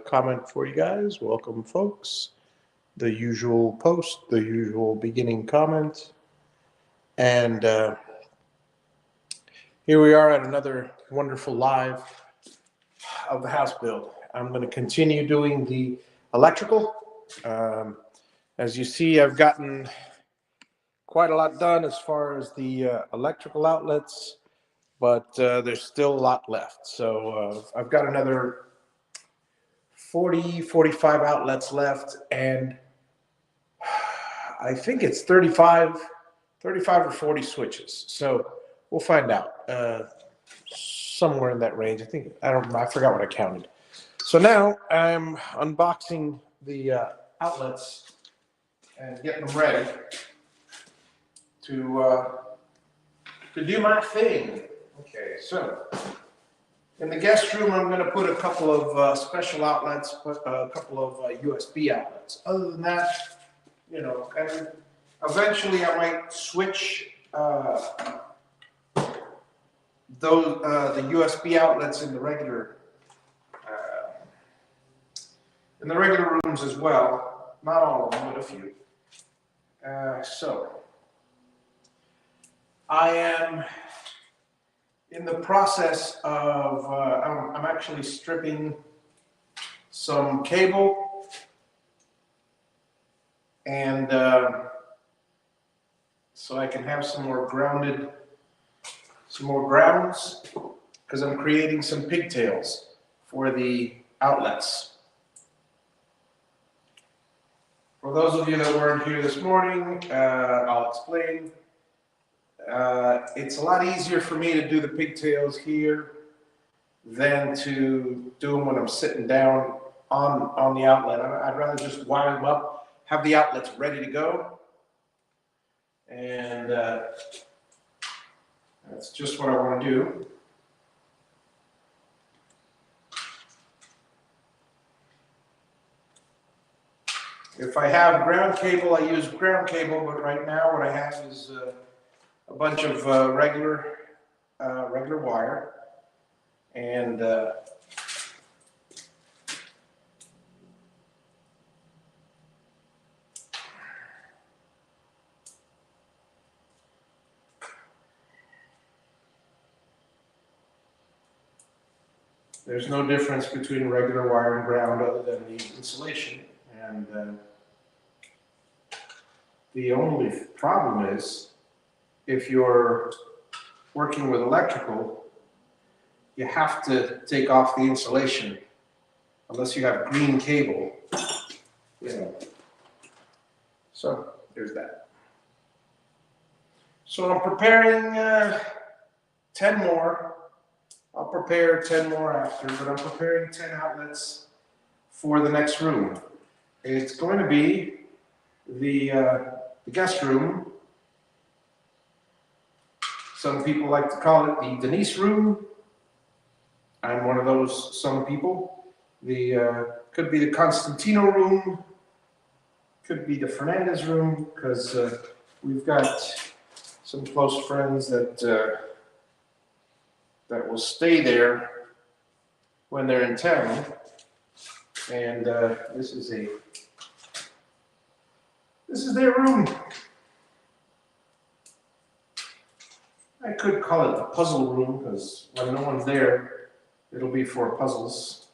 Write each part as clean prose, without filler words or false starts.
comment for you guys. Welcome, folks. The usual post, the usual beginning comment. And here we are at another wonderful live of the house build. I'm going to continue doing the electrical. As you see, I've gotten quite a lot done as far as the electrical outlets, but there's still a lot left. So I've got another 45 outlets left, and I think it's 35 or 40 switches. So we'll find out. Somewhere in that range. I forgot what I counted. So now I'm unboxing the outlets and getting them ready to do my thing. Okay, so in the guest room, I'm going to put a couple of special outlets, a couple of USB outlets. Other than that, and eventually I might switch the USB outlets in the regular rooms as well. Not all of them, but a few. So I am in the process of I'm actually stripping some cable and so I can have some more grounds, because I'm creating some pigtails for the outlets. For those of you that weren't here this morning, I'll explain. It's a lot easier for me to do the pigtails here than to do them when I'm sitting down on the outlet. I'd rather just wire them up, have the outlets ready to go, and that's just what I want to do. If I have ground cable, I use ground cable, but right now what I have is a bunch of regular wire, and there's no difference between regular wire and ground other than the insulation. And the only problem is, if you're working with electrical, you have to take off the insulation unless you have green cable. So there's that. So I'm preparing 10 more. I'll prepare 10 more after, but I'm preparing 10 outlets for the next room. It's going to be the guest room. Some people like to call it the Denise room. I'm one of those some people. Could be the Constantino room. Could be the Fernandez room, because we've got some close friends that will stay there when they're in town. And this is their room. I could call it the puzzle room, because when no one's there, it'll be for puzzles.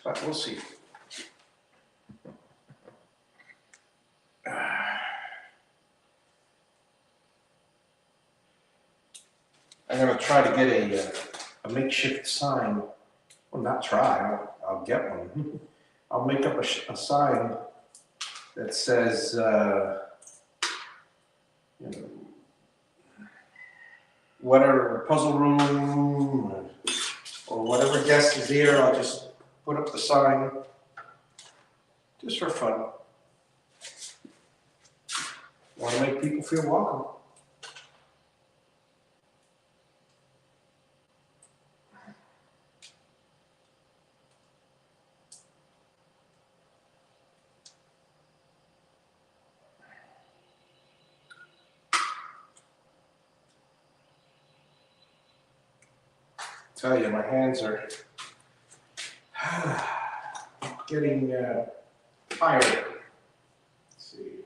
But we'll see. I'm going to try to get a makeshift sign. Well, not try, I'll get one. I'll make up a sign that says, whatever puzzle room or whatever guest is here, I'll just put up the sign just for fun. Want to make people feel welcome. tell you, my hands are getting tired. Let's see.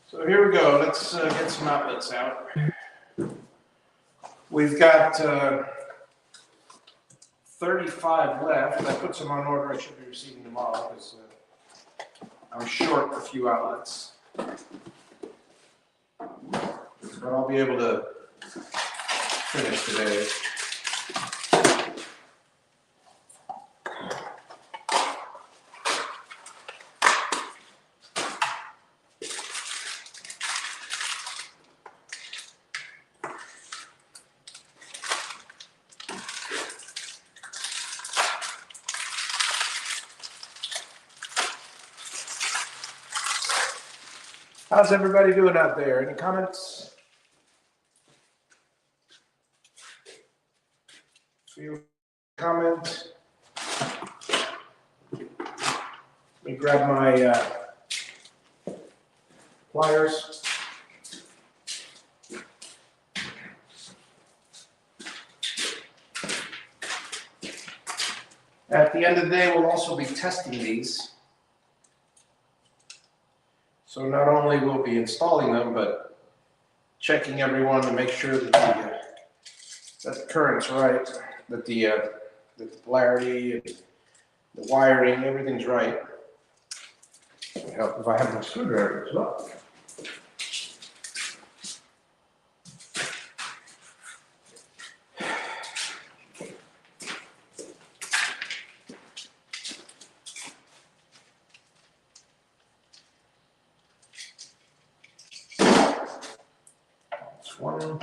So here we go. Let's get some outlets out. We've got 35 left. I put some on order. I should be receiving tomorrow because I'm short a few outlets. But I'll be able to finish today. How's everybody doing out there? Any comments? Feel comment. Let me grab my pliers. At the end of the day, we'll also be testing these. So not only will we be installing them, but checking everyone to make sure that the current's right, that the polarity, and the wiring, everything's right. It would help if I have my screwdriver as well. That's one.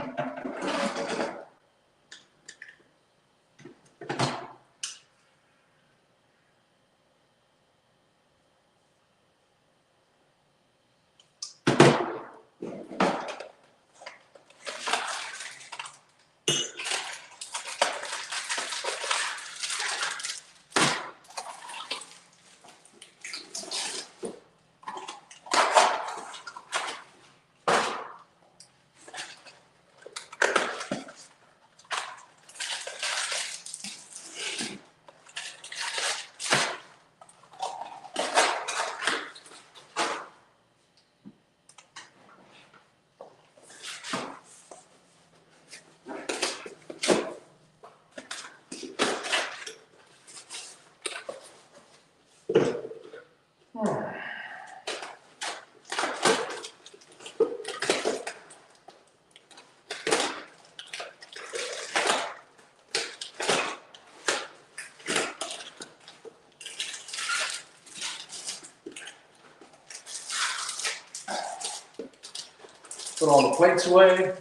Put all the plates away.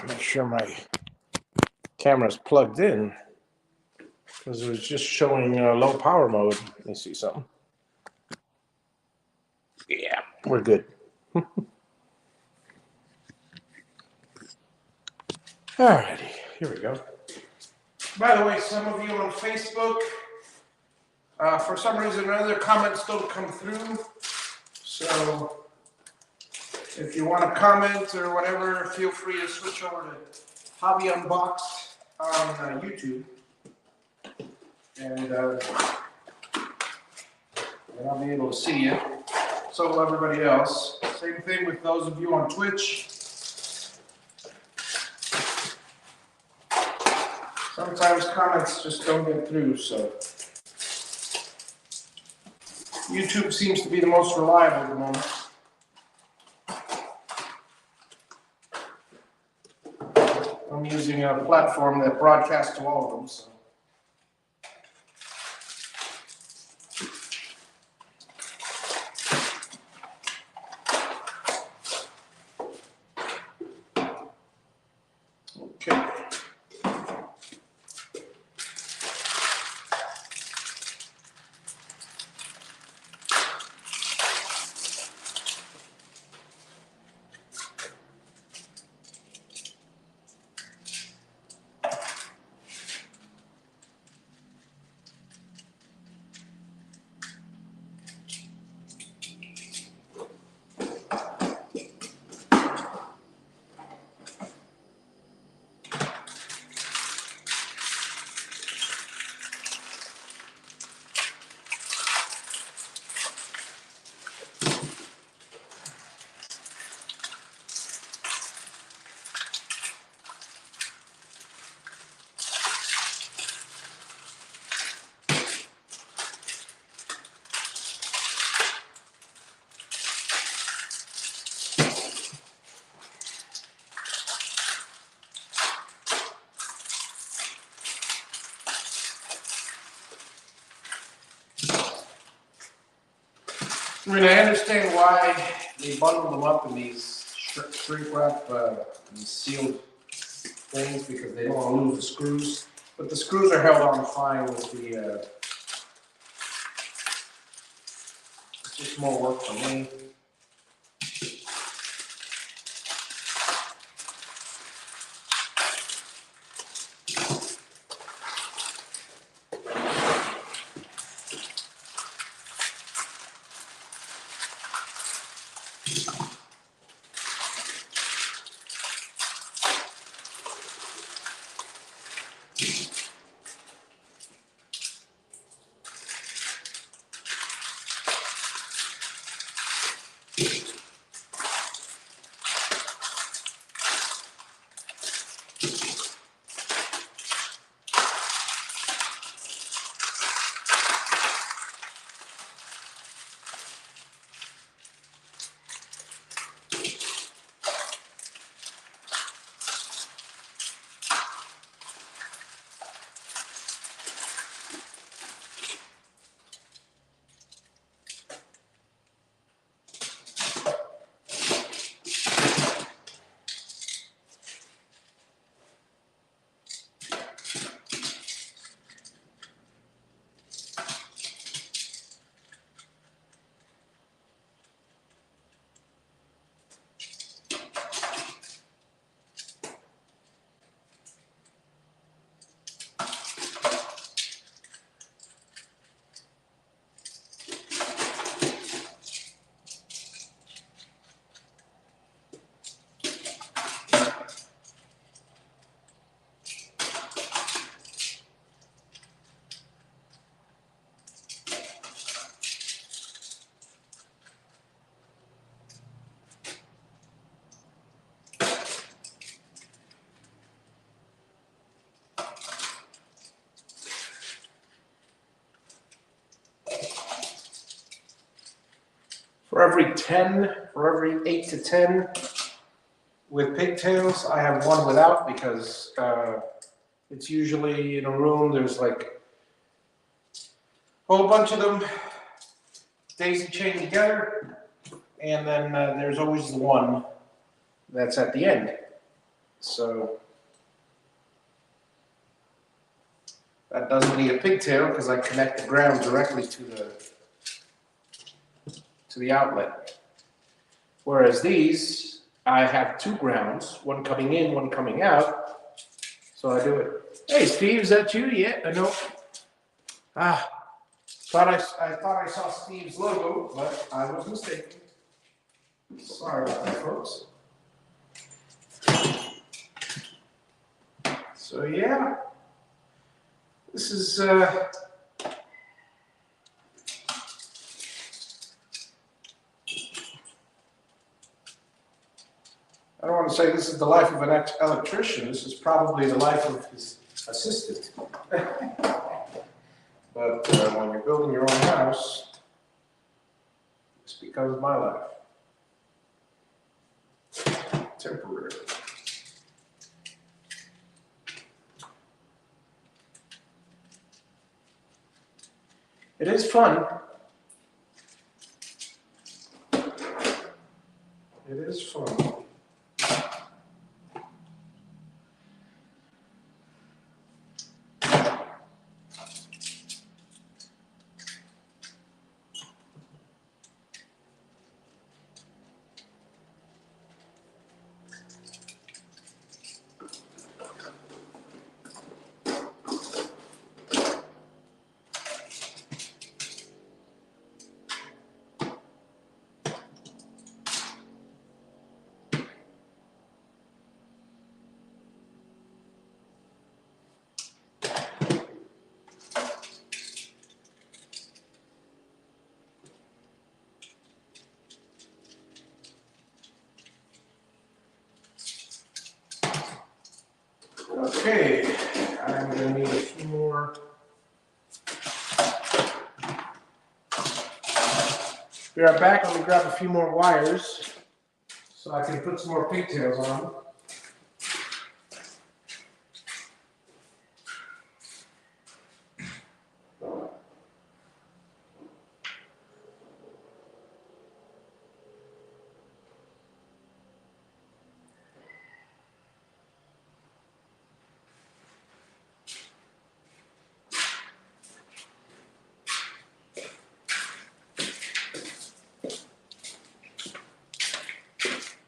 Make sure my camera's plugged in because it was just showing low power mode. Let me see something. Yeah, we're good. Alrighty, here we go. By the way, some of you on Facebook, for some reason or other, comments don't come through. So if you want to comment or whatever, feel free to switch over to Hobby Unboxed on YouTube. And I'll be able to see you. So will everybody else. Same thing with those of you on Twitch. Sometimes comments just don't get through, so YouTube seems to be the most reliable at the moment. I'm using a platform that broadcasts to all of them, so. Okay. I mean, I understand why they bundle them up in these shrink wrap, these sealed things, because they don't want to lose the screws. But the screws are held on fine with the, it's just more work for me. For every 8 to 10 with pigtails, I have one without, because it's usually in a room, there's like a whole bunch of them daisy chained together, and then there's always the one that's at the end. So that doesn't need a pigtail, because I connect the ground directly to the outlet. Whereas these, I have two grounds, one coming in, one coming out. So I do it. Hey, Steve, is that you? Yeah, I know. I thought I saw Steve's logo, but I was mistaken. Sorry about that, folks. So yeah, this is I don't want to say this is the life of an electrician. This is probably the life of his assistant. But when you're building your own house, this becomes my life. Temporary. It is fun. It is fun. Okay, I'm going to need a few more. Be right back. Let me grab a few more wires so I can put some more pigtails on.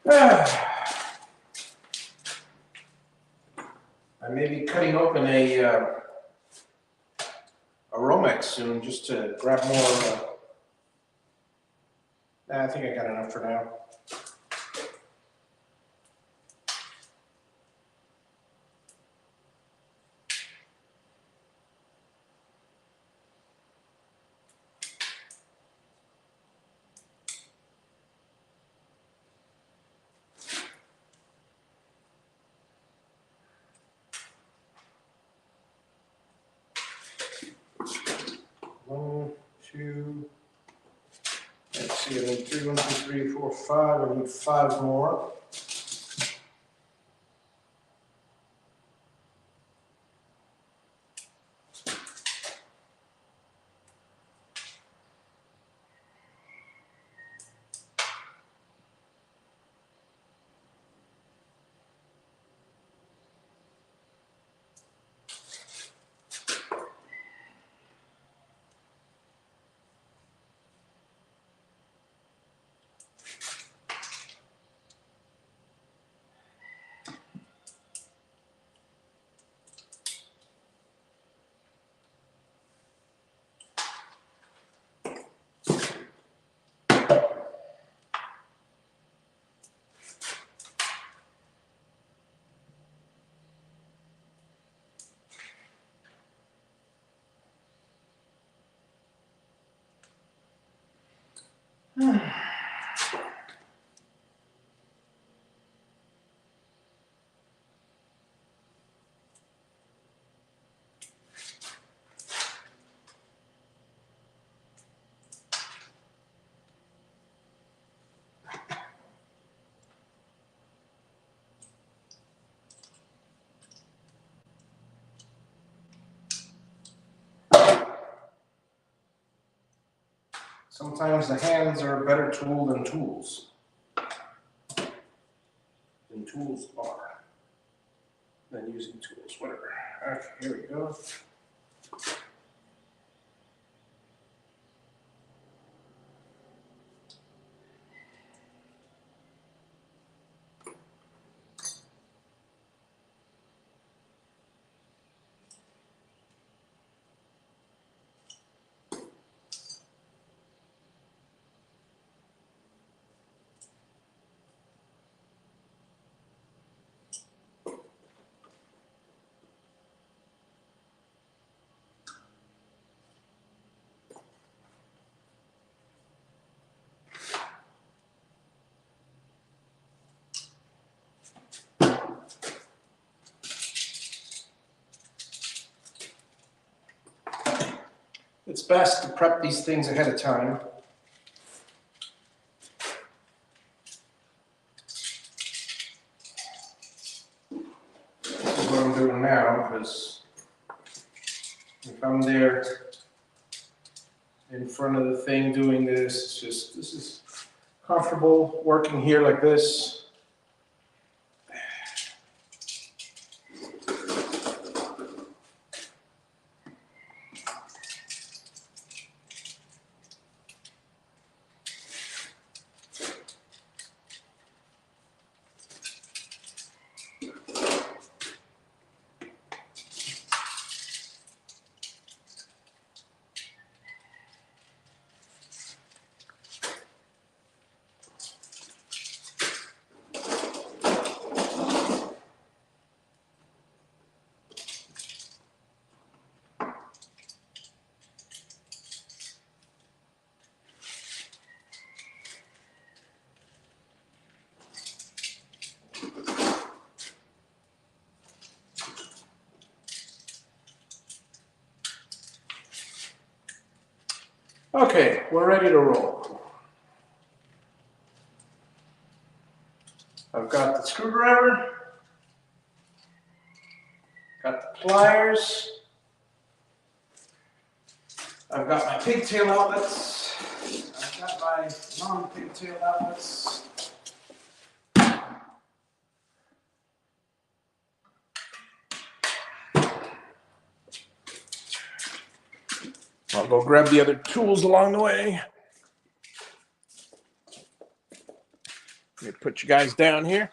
I may be cutting open a Romex soon just to grab more. I think I got enough for now. One, two, let's see, I need 3, 1, 2, 3, 4, 5. I need 5 more. Sometimes the hands are a better tool than tools. Than tools are. Than using tools, whatever. Okay, here we go. It's best to prep these things ahead of time. This is what I'm doing now, because if I'm there in front of the thing doing this, this is comfortable working here like this. Okay, we're ready to roll. I've got the screwdriver, got the pliers, I've got my pigtail outlets, I've got my non-pigtail outlets. I'll go grab the other tools along the way. Let me put you guys down here.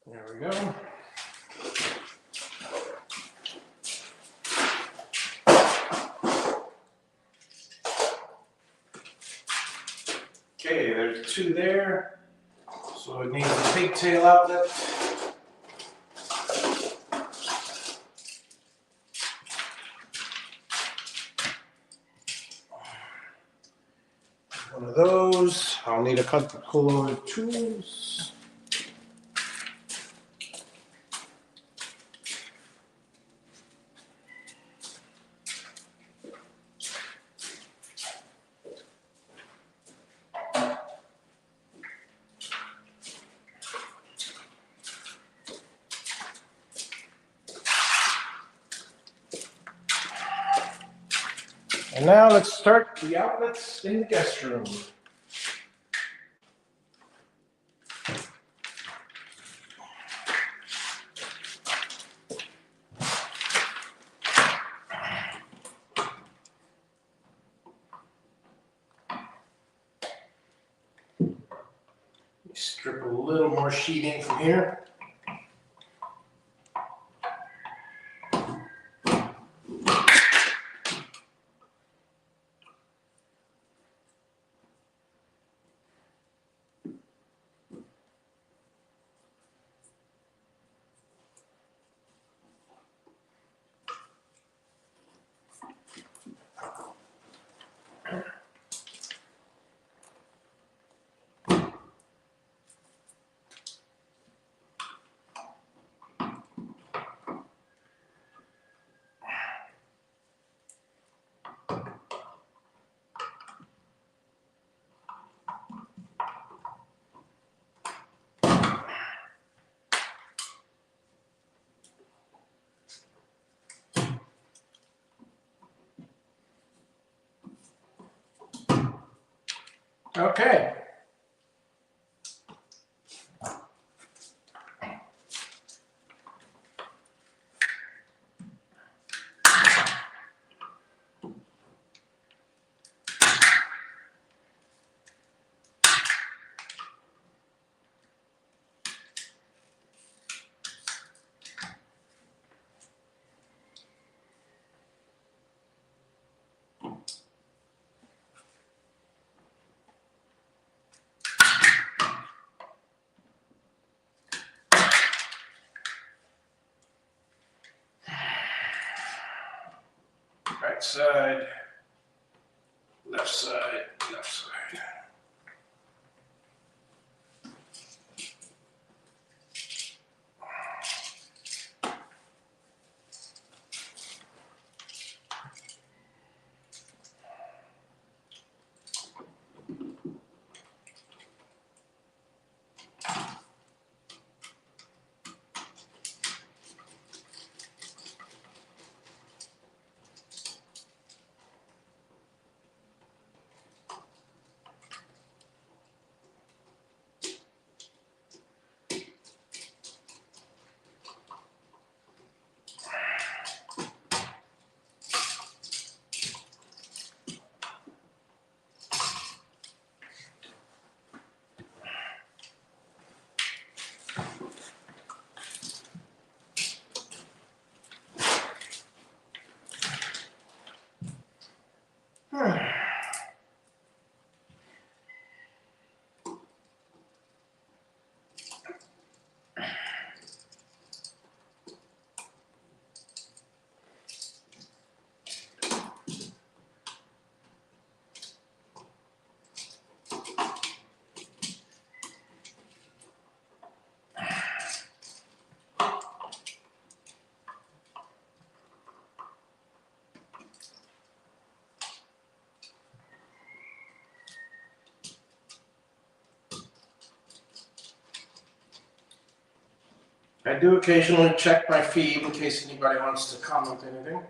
There we go. Okay, there's two there. So it needs a pigtail outlet. One of those. I'll need a couple of tools. And now let's start the outlets in the guest room. Strip a little more sheeting from here. Okay. Right side, left side, left side. I do occasionally check my feed in case anybody wants to comment anything.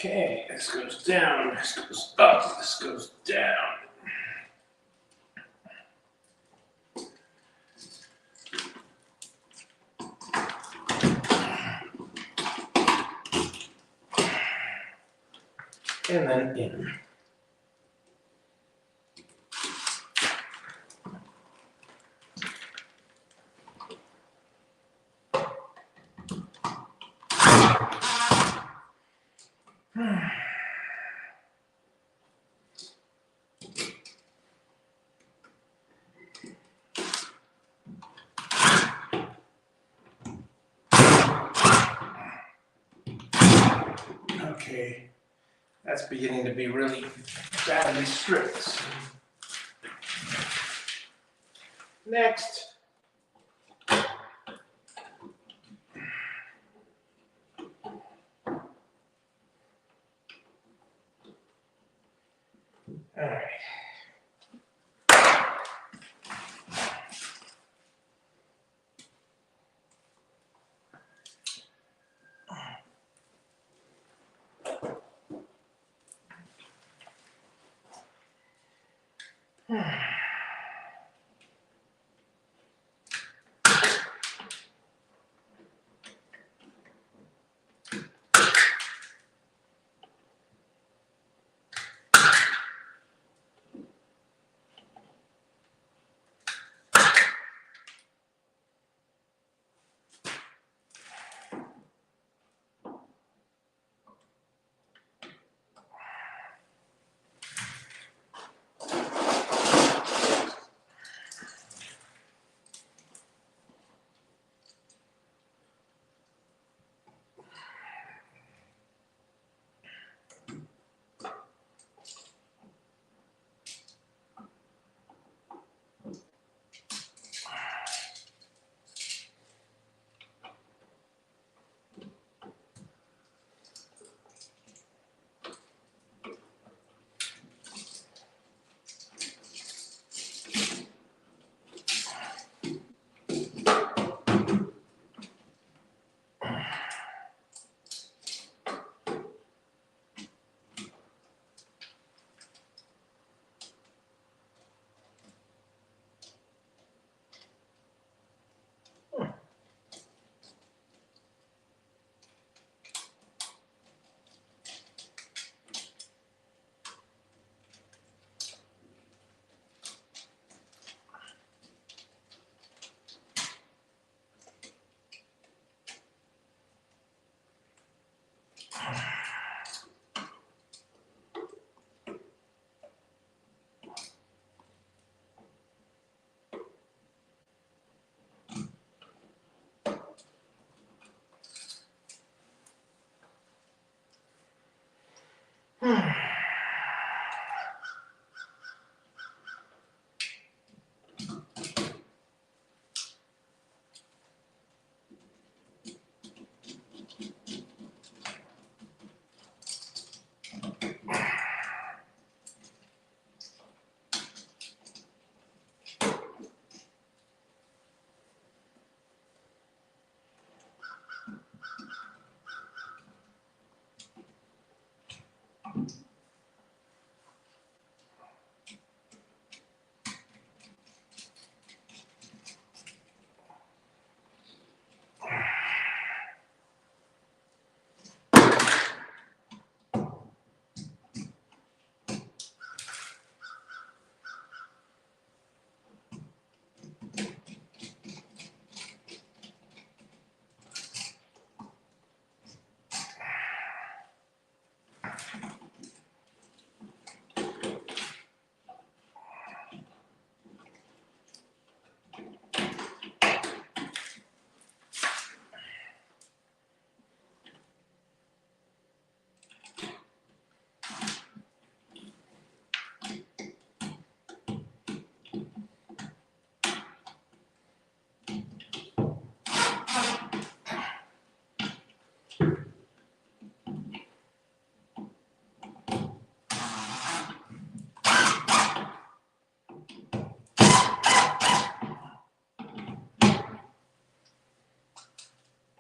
Okay, this goes down, this goes up, this goes down. And then in. Okay, that's beginning to be really badly stripped. Next. All right.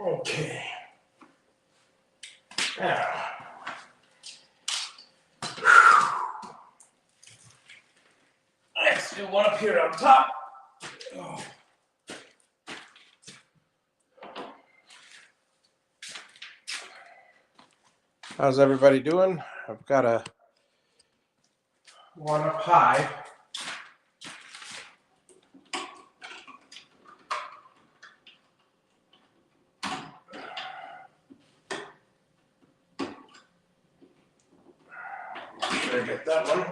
Okay. Now, do one up here on top. Oh. How's everybody doing? I've got a one up high. Sure, get that one.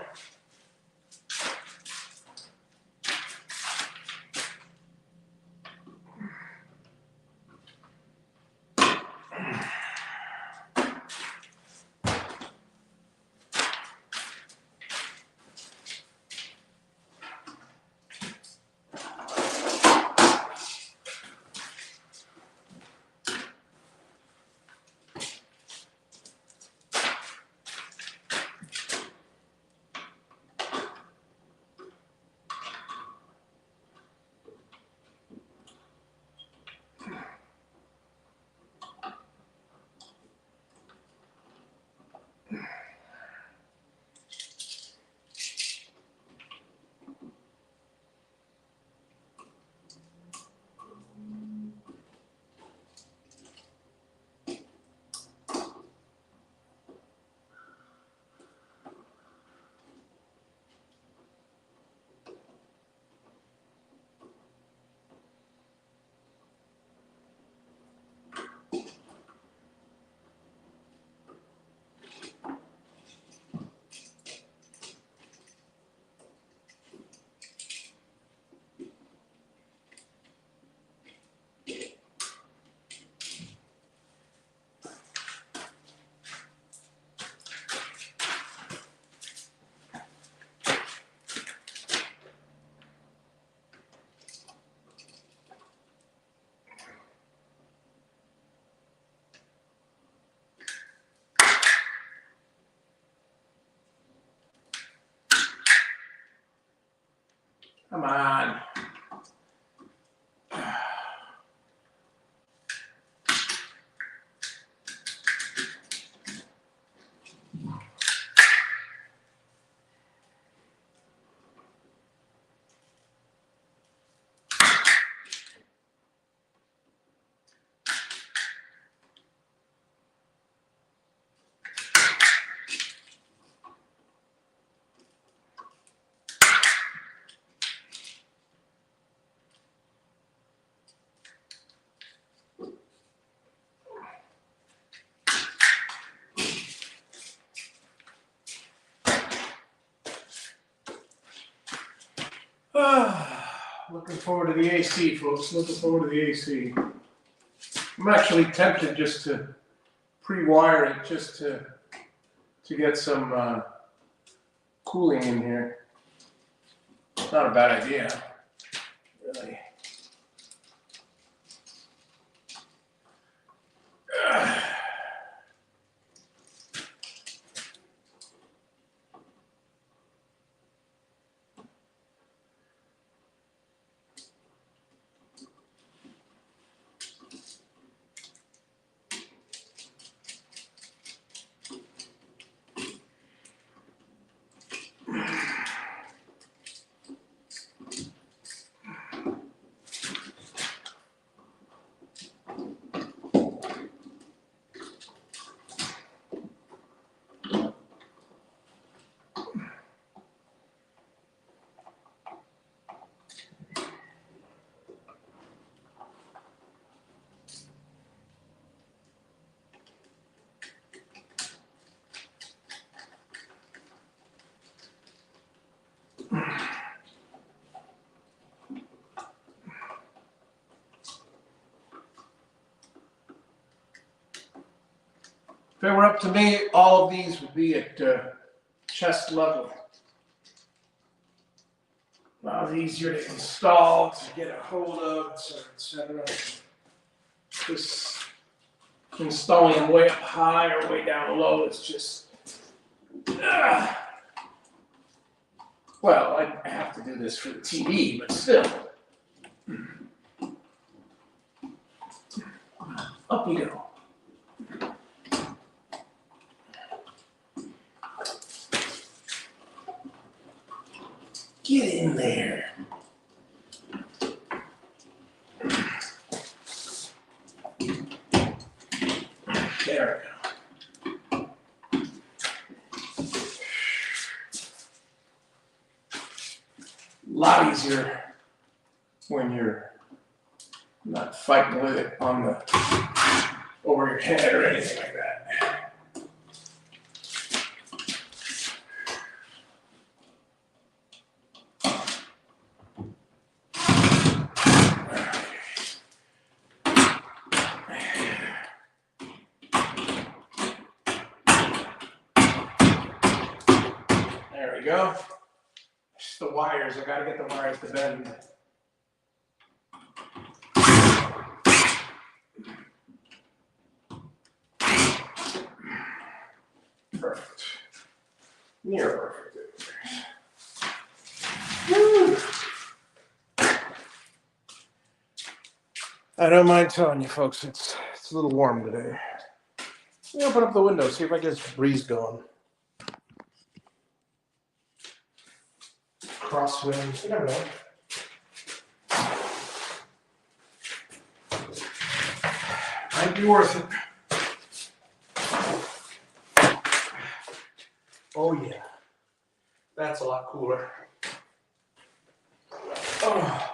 Come on. Looking forward to the AC, folks. Looking forward to the AC. I'm actually tempted just to pre-wire it just to get some cooling in here. Not a bad idea, really. If it were up to me, all of these would be at chest level. A lot easier to install, to get a hold of, etc. This installing them way up high or way down low is just, well, I have to do this for the TV, but still. Up we go. Get in there. There we go. A lot easier when you're not fighting with it on the over your head or anything like that. There we go. Just the wires. I gotta get the wires to bend. Perfect. Near perfect. Woo. I don't mind telling you folks, it's a little warm today. Let me open up the window, see if I get this breeze going. Crosswind, you never know. Might be worth it. Oh yeah, that's a lot cooler. Oh.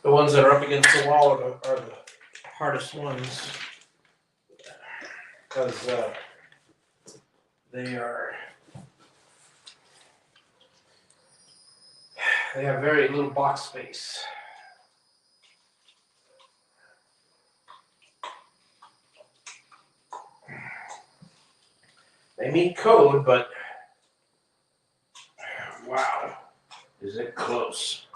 The ones that are up against the wall are the hardest ones because they have very little box space. They meet code, but wow, is it close.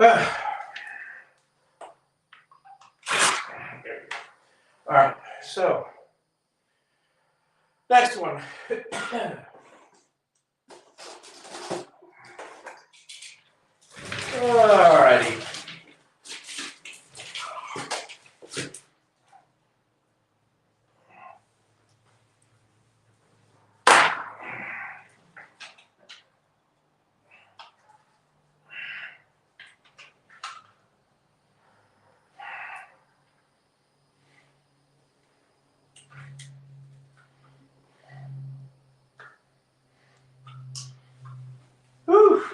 All right, so next one. All righty. Whew.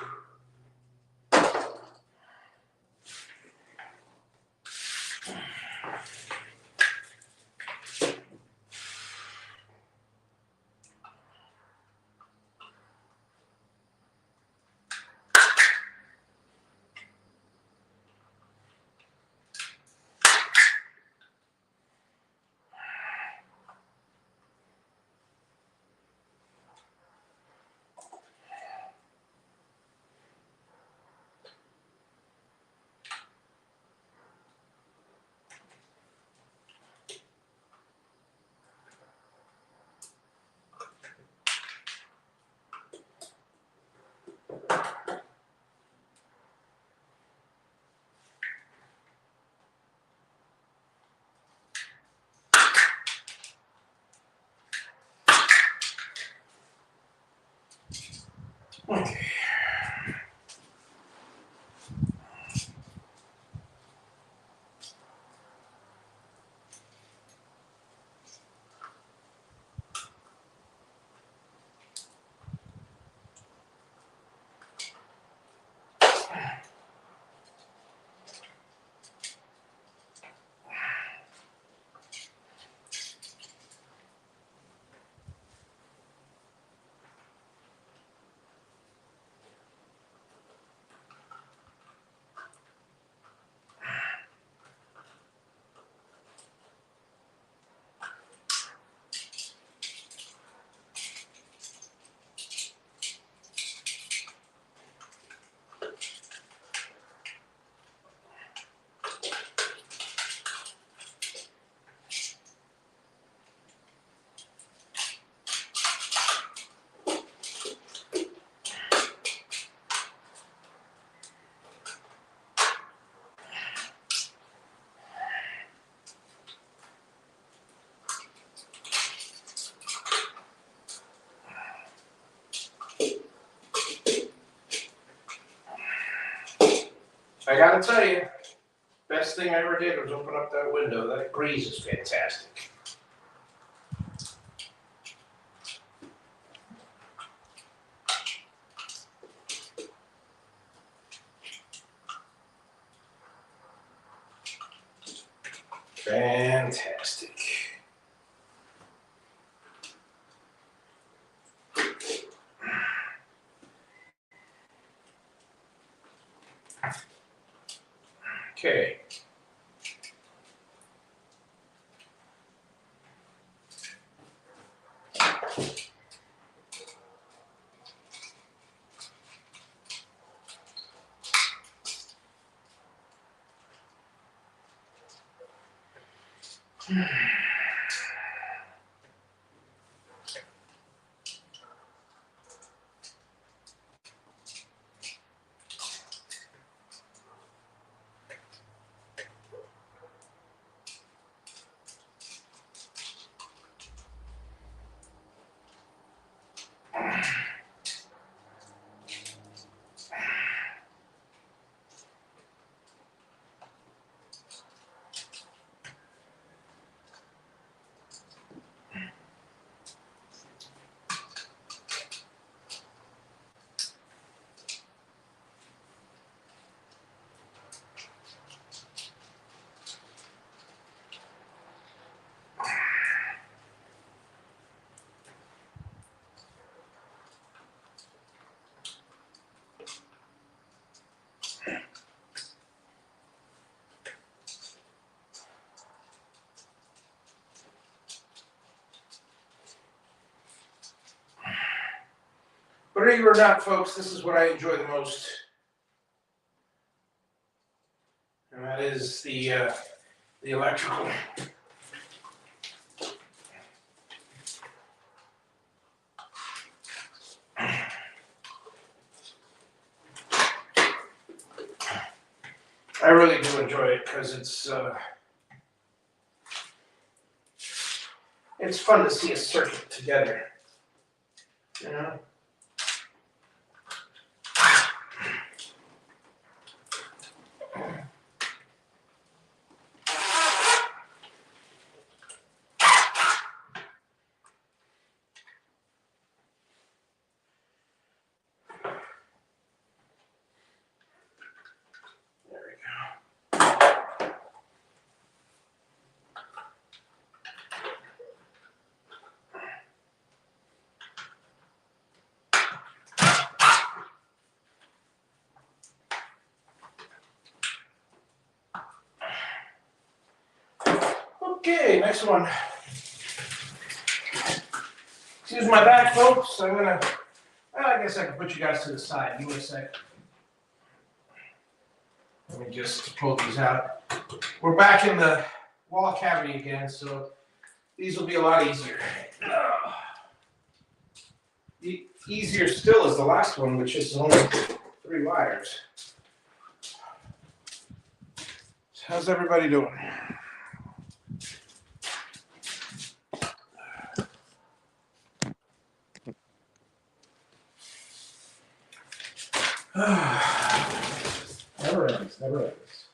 Okay. I gotta tell you, best thing I ever did was open up that window. That breeze is fantastic. Fantastic. Okay. Believe it or not, folks, this is what I enjoy the most. And that is the electrical. I really do enjoy it because it's fun to see a circuit together. You know? There we go. Okay, next one. Excuse my back, folks. I guess I can put you guys to the side. Give me a sec. Let me just pull these out. We're back in the wall cavity again, so these will be a lot easier. Easier still is the last one, which is only 3 wires. So how's everybody doing? Never ends, never ends.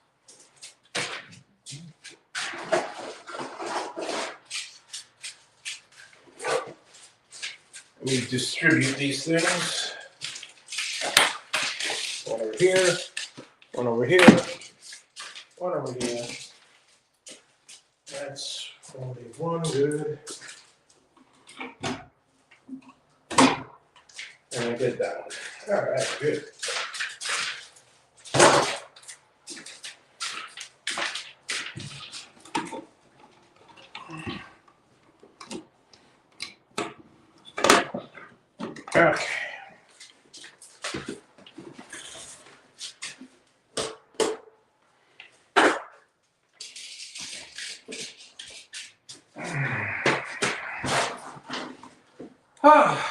Let me distribute these things. One over here, one over here, one over here. That's only one good. And I did that one. All right, good. Okay. Ah.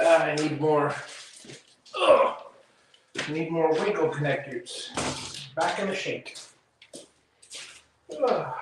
I need more. Ugh. I need more Waco connectors. Back in the shake. Ugh.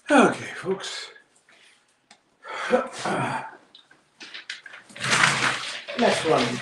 Okay, folks. Next one.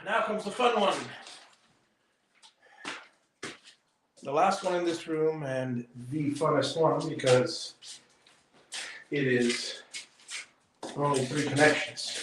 Now comes the fun one. The last one in this room and the funnest one because it is only 3 connections.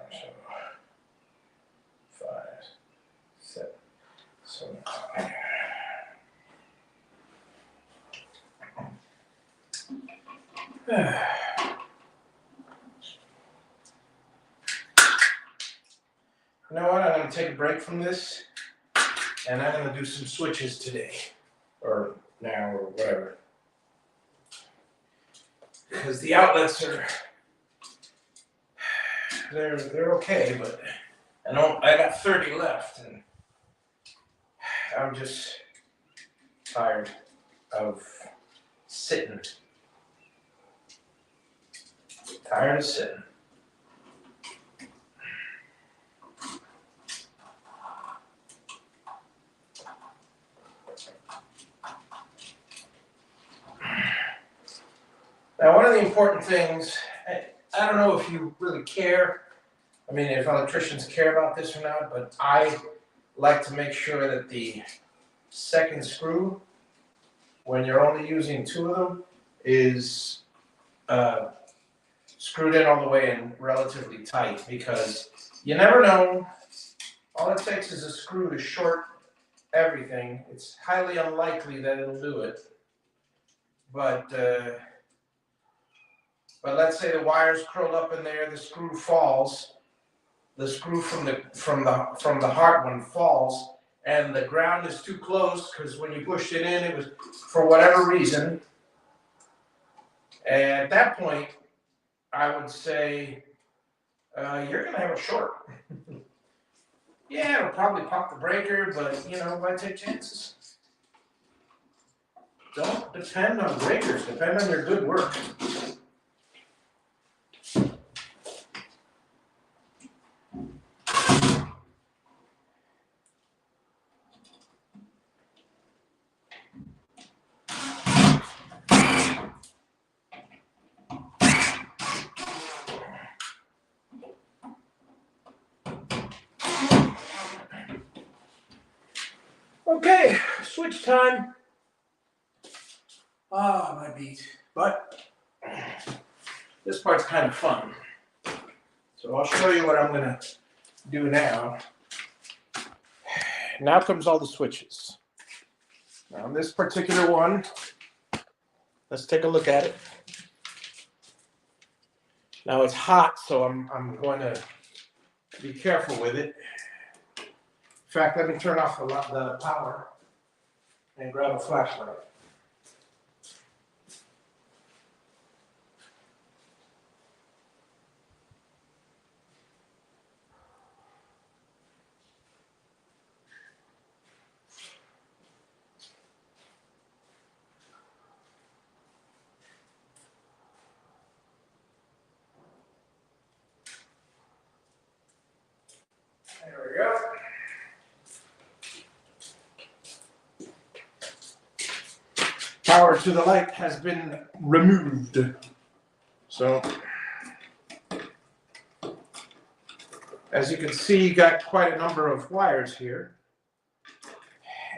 So 5, 7, so you know what? I'm going to take a break from this, and I'm going to do some switches today, or now, or whatever. Because the outlets are, they're okay, but I got 30 left, and I'm just tired of sitting. Tired of sitting. Now, one of the important things, I don't know if you really care, I mean, if electricians care about this or not, but I like to make sure that the second screw, when you're only using 2 of them, is screwed in all the way and relatively tight, because you never know. All it takes is a screw to short everything. It's highly unlikely that it'll do it, but let's say the wire's curled up in there, the screw falls, the screw from the heart one falls, and the ground is too close because when you pushed it in, it was for whatever reason. And at that point, I would say you're going to have a short. Yeah, it'll probably pop the breaker, but why take chances? Don't depend on breakers. Depend on your good work. Okay, switch time. Ah, my beat. But this part's kind of fun. So I'll show you what I'm gonna do now. Now comes all the switches. Now this particular one, let's take a look at it. Now it's hot, so I'm going to be careful with it. In fact, let me turn off the power and grab a flashlight. There we go. Power to the light has been removed. So, as you can see, you got quite a number of wires here.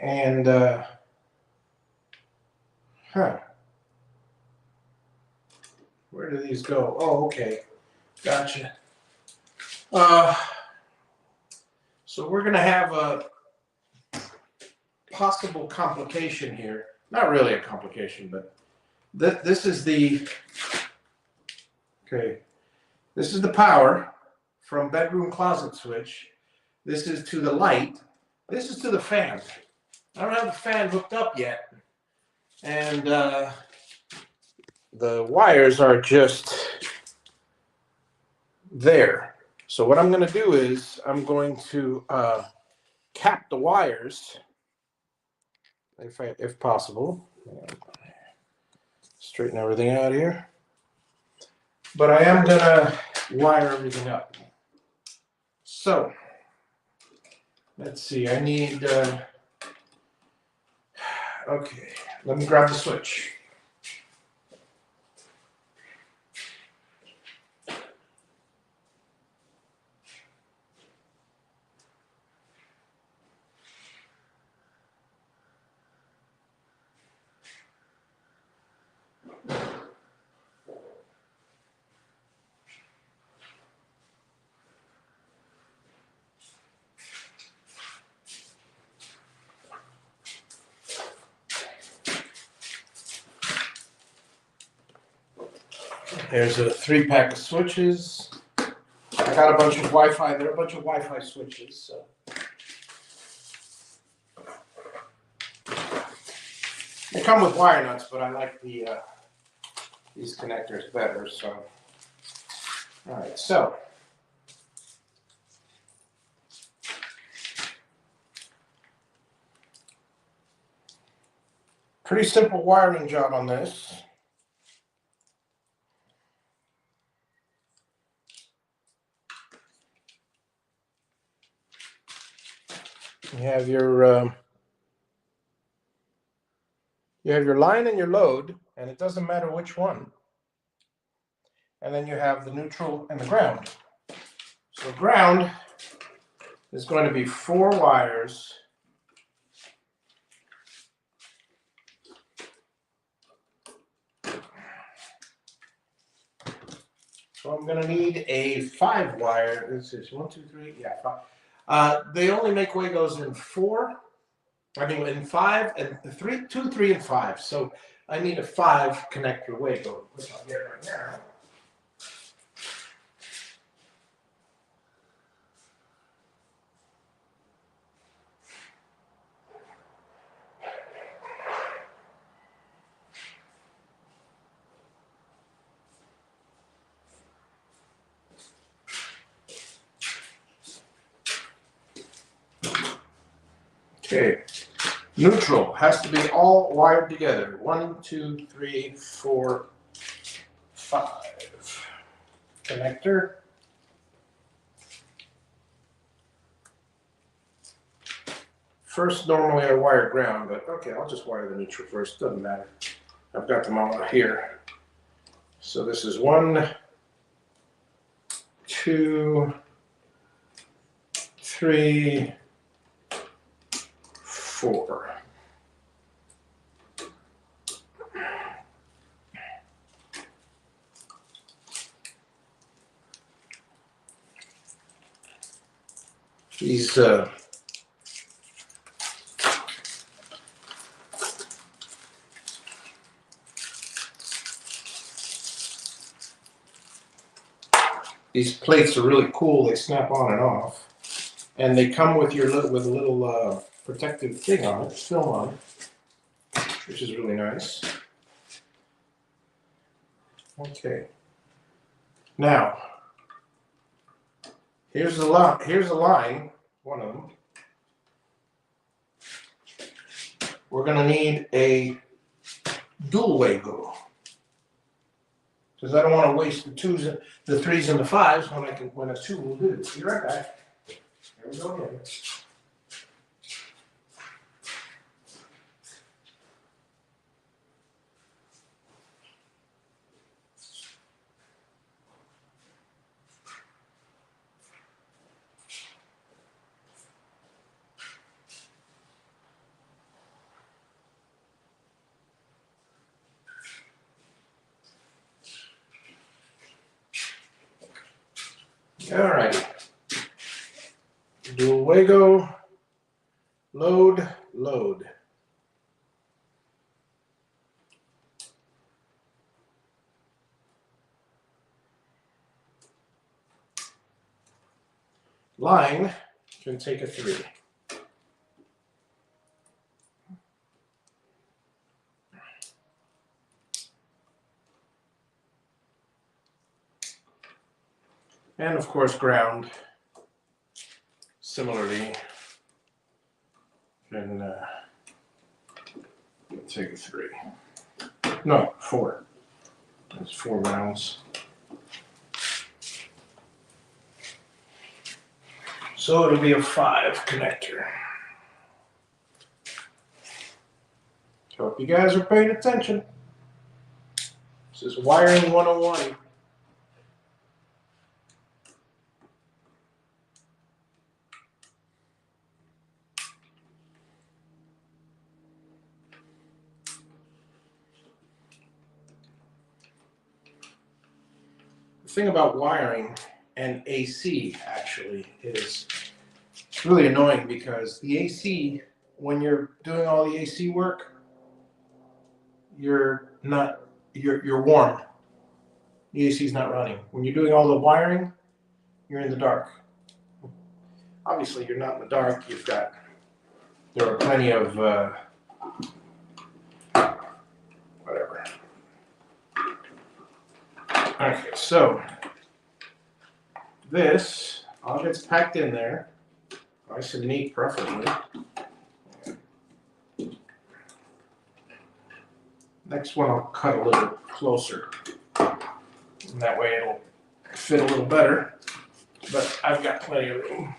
And, where do these go? Oh, okay. Gotcha. So we're going to have a possible complication here. Not really a complication, but this is the, okay, this is the power from bedroom closet switch. This is to the light. This is to the fan. I don't have the fan hooked up yet. And the wires are just there. So what I'm going to do is I'm going to cap the wires, if possible. Straighten everything out here. But I am going to wire everything up. So, let's see. I need, okay, let me grab the switch. There's a 3-pack of switches. I got a bunch of Wi-Fi. There are a bunch of Wi-Fi switches. So. They come with wire nuts, but I like these connectors better. So, all right. So, pretty simple wiring job on this. You have your line and your load, and it doesn't matter which one. And then you have the neutral and the ground. So ground is going to be 4 wires. So I'm going to need a 5-wire. This is 1, 2, 3, yeah, 5. They only make Wagos in 4. I mean, in 5 and 3, 2, 3, and 5. So I need a 5 connector Wago, which I'll get right now. Okay, neutral has to be all wired together. 1, 2, 3, 4, 5. Connector. First, normally I wire ground, but okay, I'll just wire the neutral first. Doesn't matter. I've got them all here. So this is 1, 2, 3, 4. These plates are really cool. They snap on and off, and they come with a little protective thing on it, film on it, which is really nice. Okay. Now, here's the line. Here's the line. One of them. We're going to need a dual Wago, because I don't want to waste the 3s and the 5s when a 2 will do. Be right back. Here we go again. All right. Dual Wago. Load, load. Line can take a 3. And of course, ground, similarly, can take a 3. No, 4. That's 4 rounds. So it'll be a 5 connector. Hope you guys are paying attention. This is wiring 101. The thing about wiring and AC actually is it's really annoying, because the AC, when you're doing all the AC work, you're warm. The AC is not running. When you're doing all the wiring, you're in the dark. Obviously, you're not in the dark. There are plenty of whatever. Okay, so this all gets packed in there, nice and neat, preferably. Next one I'll cut a little closer, and that way it'll fit a little better, but I've got plenty of room.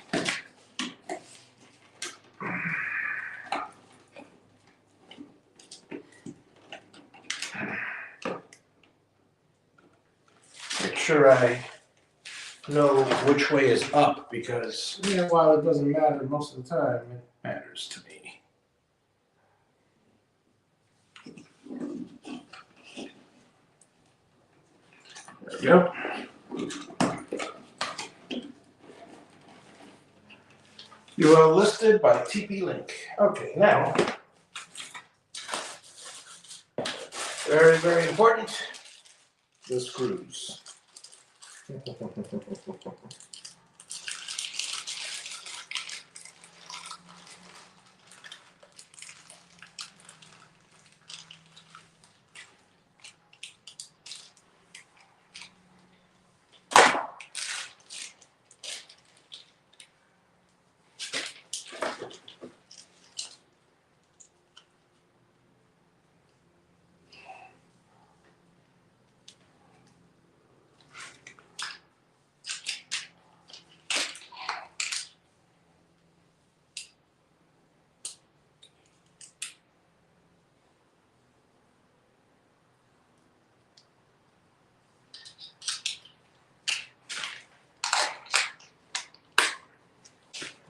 Make sure I know which way is up, because while it doesn't matter most of the time, it matters to me. There we go. You are listed by TP-Link. Okay, now, very, very important, the screws.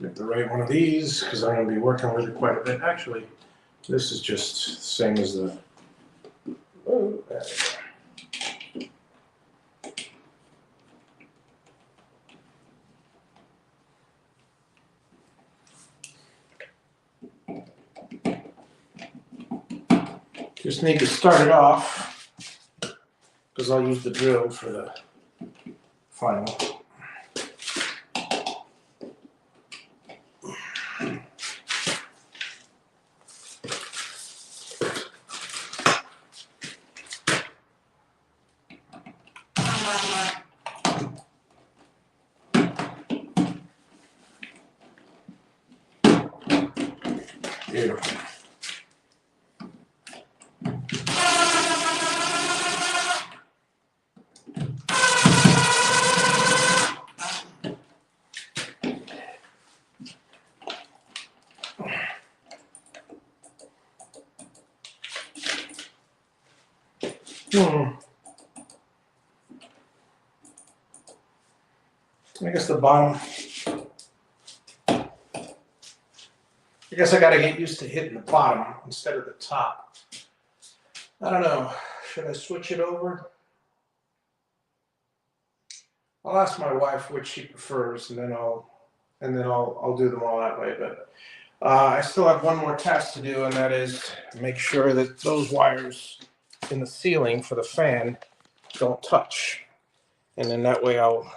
Get the right one of these, because I'm going to be working with it quite a bit. Actually, this is just the same as the... Oh, there we go. Just need to start it off because I'll use the drill for the final. Beautiful. I guess the bottom. I guess I gotta get used to hitting the bottom instead of the top. I don't know. Should I switch it over? I'll ask my wife which she prefers, and then I'll do them all that way. But I still have one more task to do, and that is make sure that those wires in the ceiling for the fan don't touch, and then that way I'll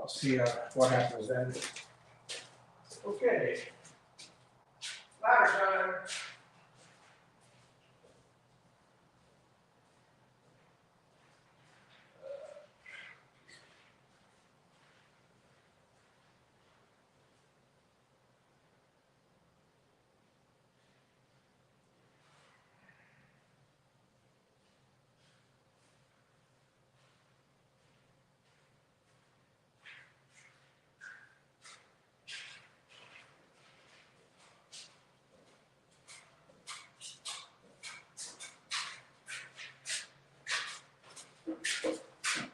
see what happens then. Okay. Ladder time.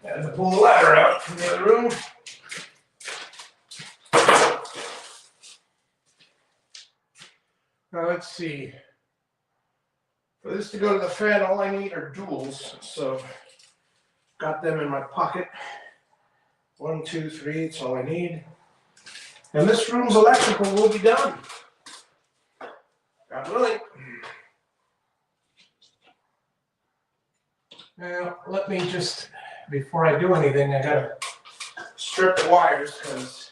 Had to pull the ladder out from the other room. Now let's see. For this to go to the fan, all I need are duals. So got them in my pocket. 1, 2, 3, that's all I need. And this room's electrical will be done. God willing. Now, let me just, before I do anything, I gotta strip the wires because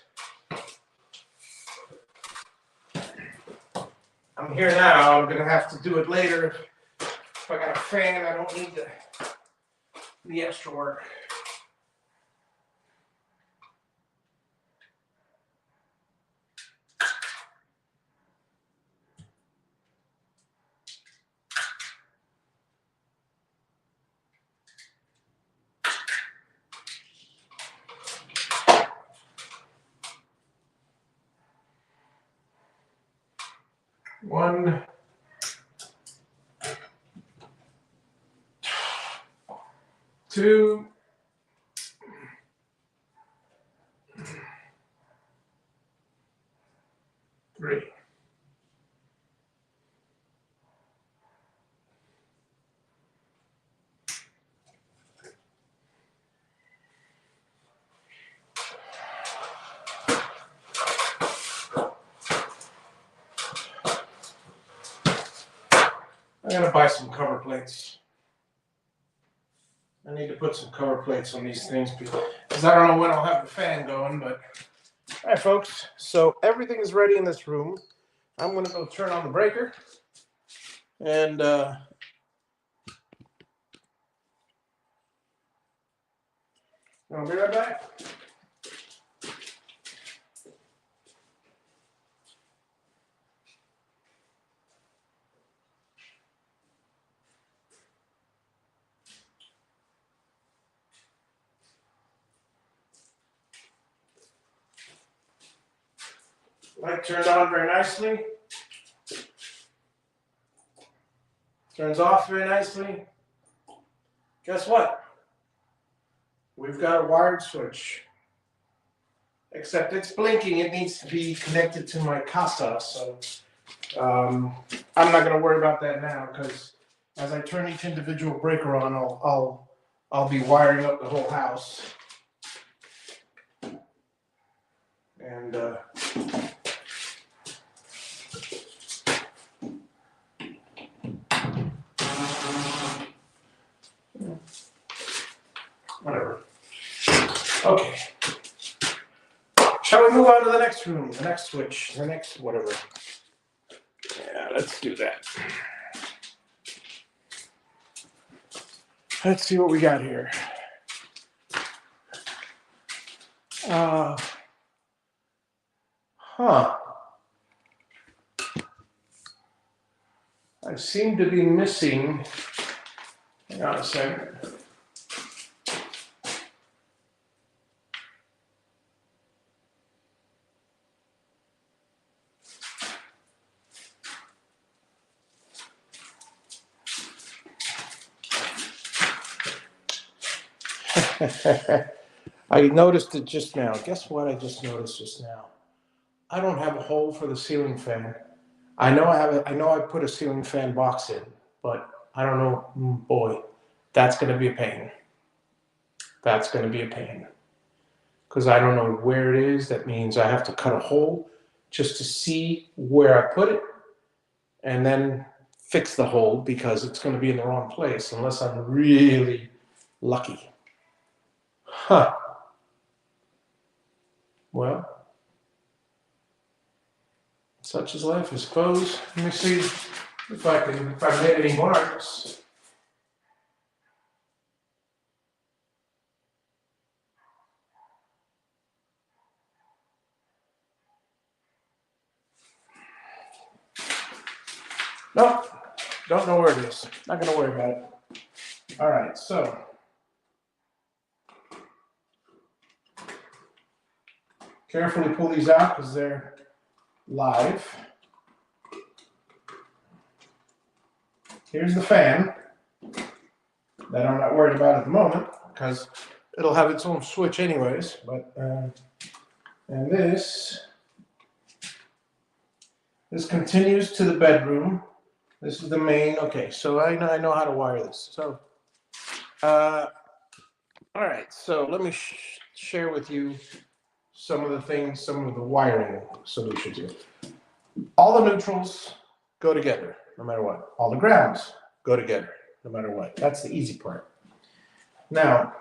I'm here now. I'm gonna have to do it later. If I got a fan, I don't need the extra work. One, two, three. I'm gonna buy some cover plates. I need to put some cover plates on these things because I don't know when I'll have the fan going, but all right, folks. So everything is ready in this room. I'm gonna go turn on the breaker and I'll be right back. Light turned on very nicely. Turns off very nicely. Guess what? We've got a wired switch. Except it's blinking. It needs to be connected to my casa. So I'm not going to worry about that now because as I turn each individual breaker on, I'll be wiring up the whole house. And Okay. Shall we move on to the next room, the next switch, the next whatever? Yeah, let's do that. Let's see what we got here. I seem to be missing. Hang on a second. I noticed it just now. Guess what I just noticed just now? I don't have a hole for the ceiling fan. I know I put a ceiling fan box in, but I don't know. Boy, that's going to be a pain. That's going to be a pain. Because I don't know where it is. That means I have to cut a hole just to see where I put it and then fix the hole because it's going to be in the wrong place unless I'm really lucky. Huh. Well, such is life, I suppose. Let me see if I made any marks. Nope, don't know where it is. Not gonna worry about it. All right, so carefully pull these out because they're live. Here's the fan that I'm not worried about at the moment because it'll have its own switch anyways. But and this continues to the bedroom. This is the main. Okay, so I know how to wire this. So, all right. So let me share with you some of the things, some of the wiring solutions here. All the neutrals go together, no matter what. All the grounds go together, no matter what. That's the easy part. Now,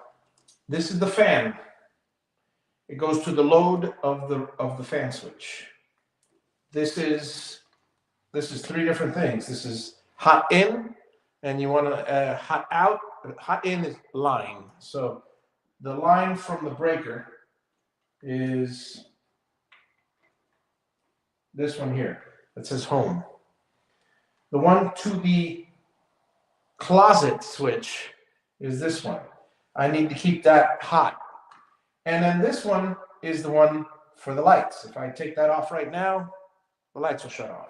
this is the fan. It goes to the load of the fan switch. This is three different things. This is hot in, and you want to hot out. Hot in is line. So the line from the breaker is this one here. That says home. The one to the closet switch is this one. I need to keep that hot. And then this one is the one for the lights. If I take that off right now, the lights will shut off.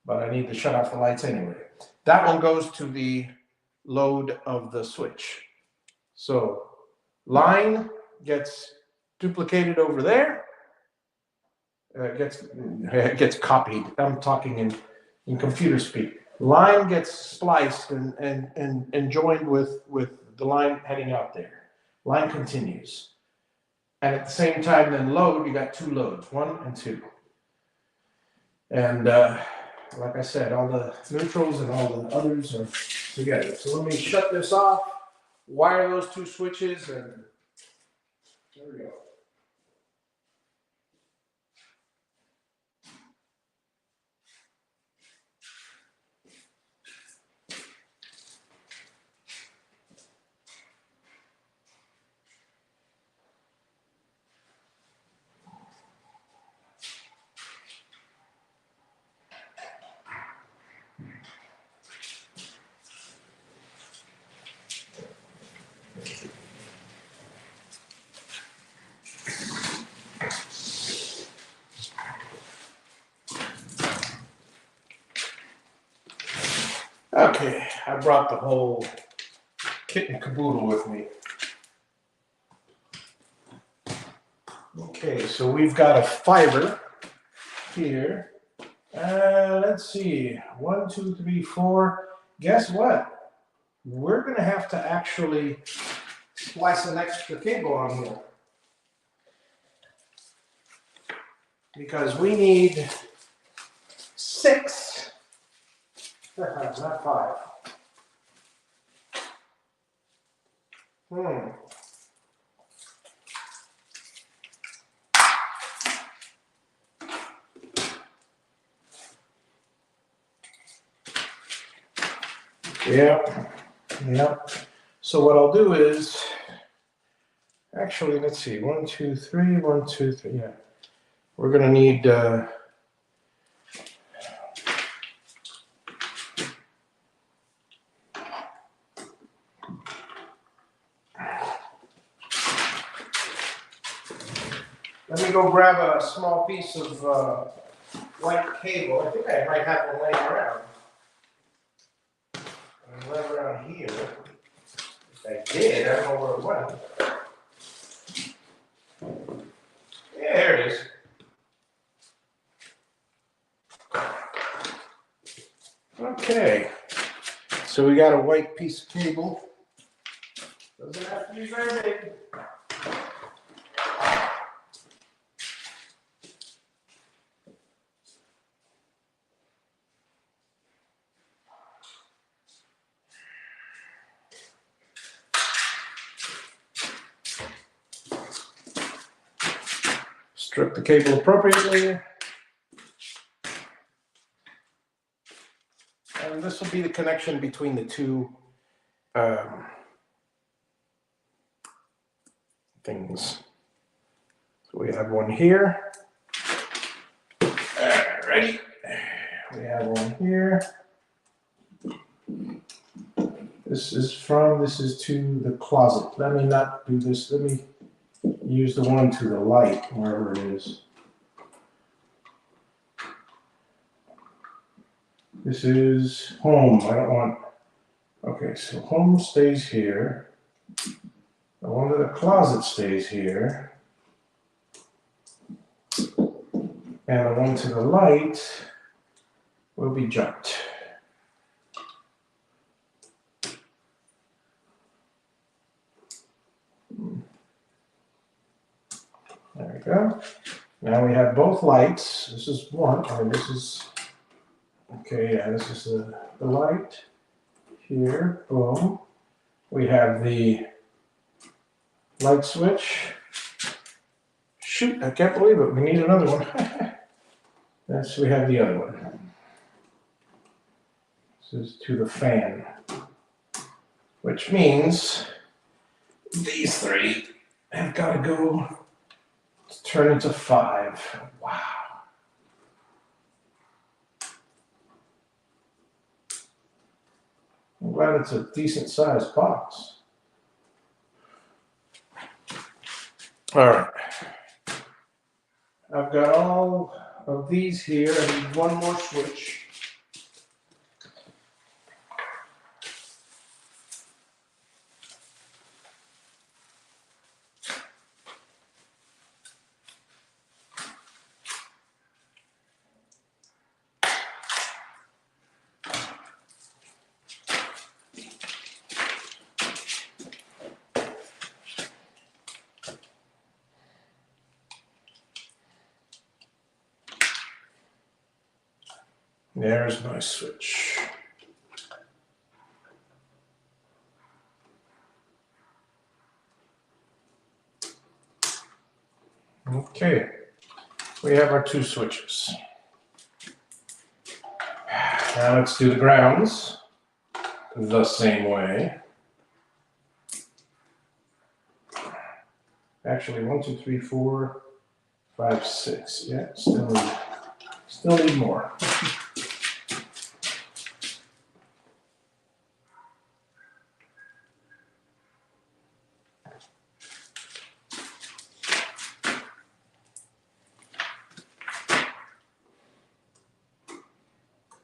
But I need to shut off the lights anyway. That one goes to the load of the switch. So line gets duplicated over there. Gets copied. I'm talking in computer speak. Line gets spliced and joined with the line heading out there. Line continues. And at the same time, then load, you got two loads, 1 and 2. And like I said, all the neutrals and all the others are together. So let me shut this off, wire those two switches, and there we go. Okay, I brought the whole kit and caboodle with me. Okay, so we've got a fiber here. Let's see, 1, 2, 3, 4. Guess what? We're going to have to actually splice an extra cable on here. Because we need 6, not 5. Yeah, yeah. So what I'll do is, actually, let's see, 1, 2, 3, 1, 2, 3, yeah. We're gonna need, let me go grab a small piece of white cable. I think I might have one laying around. Laying around here. If I did, I don't know where it went. Yeah, there it is. Okay. So we got a white piece of cable. Doesn't have to be very big. Strip the cable appropriately. And this will be the connection between the two things. So we have one here. Ready? We have one here. This is to the closet. Let me not do this. Let me use the one to the light, wherever it is. This is home. I don't want, okay, so home stays here. The one to the closet stays here. And the one to the light will be jumped. There we go. Now we have both lights. This is one, and this is, okay, yeah, this is the light here. Boom. We have the light switch. Shoot, I can't believe it. We need another one. Yes, we have the other one. This is to the fan, which means these three have got to go to turn into 5. Wow. I'm glad it's a decent sized box. All right. I've got all of these here. I need one more switch. There's my switch. Okay, we have our 2 switches. Now let's do the grounds the same way. Actually, 1, 2, 3, 4, 5, 6. Yeah, still need more.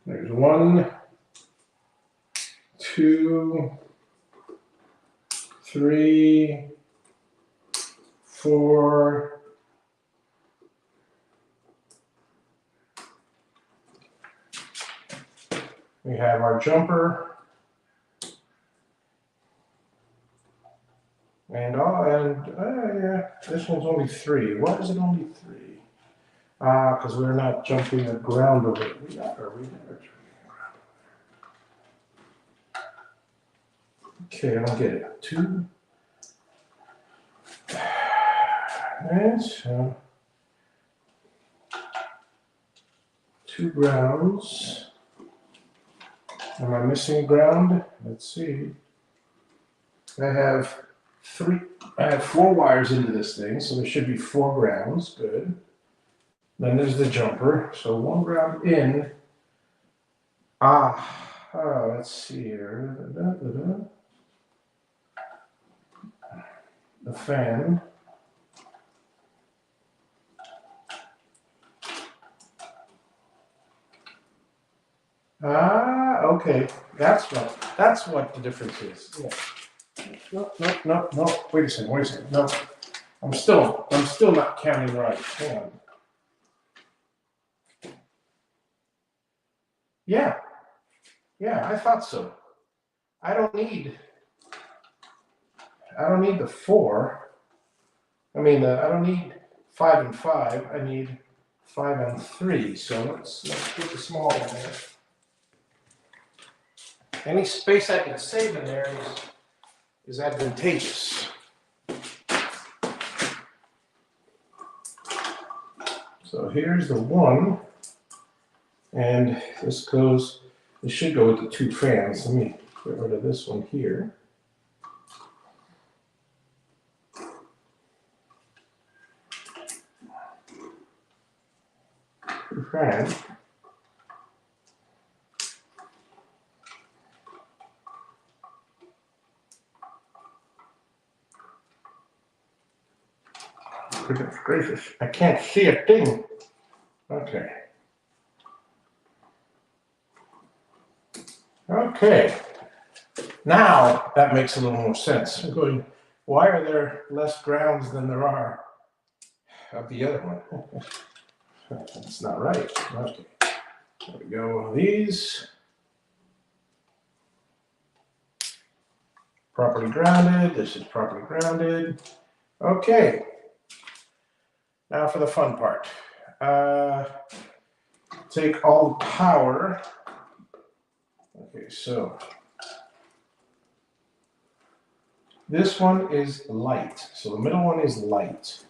There's 1, 2, 3, 4. We have our jumper. And yeah, this one's only 3. Why is it only 3? Because we're not jumping the ground over it. We are jumping the ground. Okay, I don't get it. 2. And so 2 grounds. Am I missing ground? Let's see. I have 4 wires into this thing, so there should be 4 grounds. Good. Then there's the jumper. So 1 ground in. Let's see here. The fan. Okay. That's what the difference is. Yeah. No. Wait a second. No. I'm still not counting right. Hang on. Yeah, I thought so. I don't need the 4. I mean, I don't need 5 and 5. I need 5 and 3. So let's put the small one there. Any space I can save in there is advantageous. So here's the 1, and this should go with the 2 fans. Let me get rid of this one here. Fan. Goodness gracious, I can't see a thing. Okay. Now that makes a little more sense. I'm going, why are there less grounds than there are of the other one? That's not right. Okay. There we go. These properly grounded. This is properly grounded. Okay. Now for the fun part. Take all the power. Okay, so this one is light. So the middle one is light.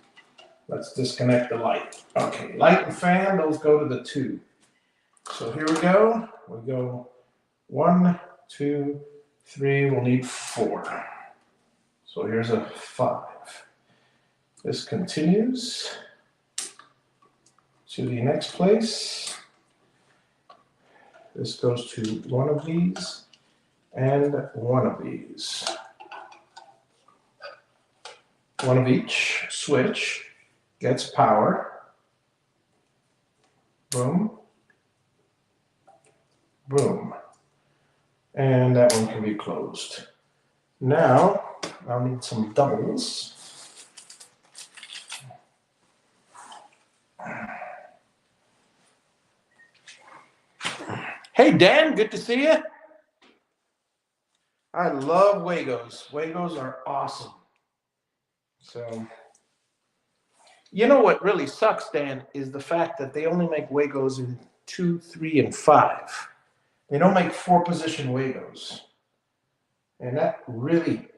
Let's disconnect the light. Okay, light and fan, those go to the 2. So here we go. We go 1, 2, 3. We'll need 4. So here's a 5. This continues to the next place. This goes to 1 of these and 1 of these. 1 of each switch gets power. Boom. Boom. And that one can be closed. Now, I'll need some doubles. Hey, Dan, good to see you. I love Wagos. Wagos are awesome. So, you know what really sucks, Dan, is the fact that they only make Wagos in 2, 3, and 5. They don't make 4-position Wagos. And that really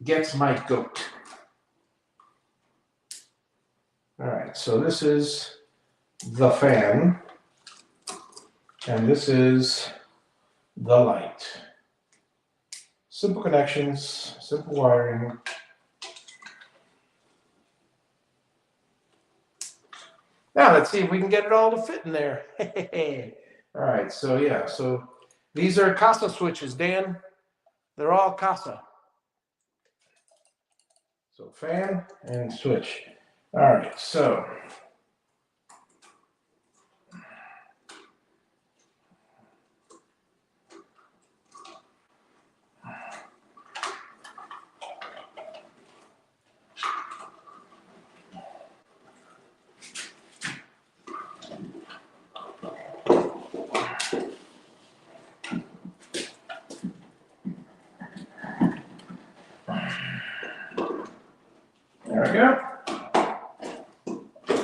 gets my goat. All right, so this is the fan. And this is the light. Simple connections, simple wiring. Now let's see if we can get it all to fit in there. All right, so yeah, so these are Casa switches, Dan. They're all Casa. So fan and switch. All right, so there we go.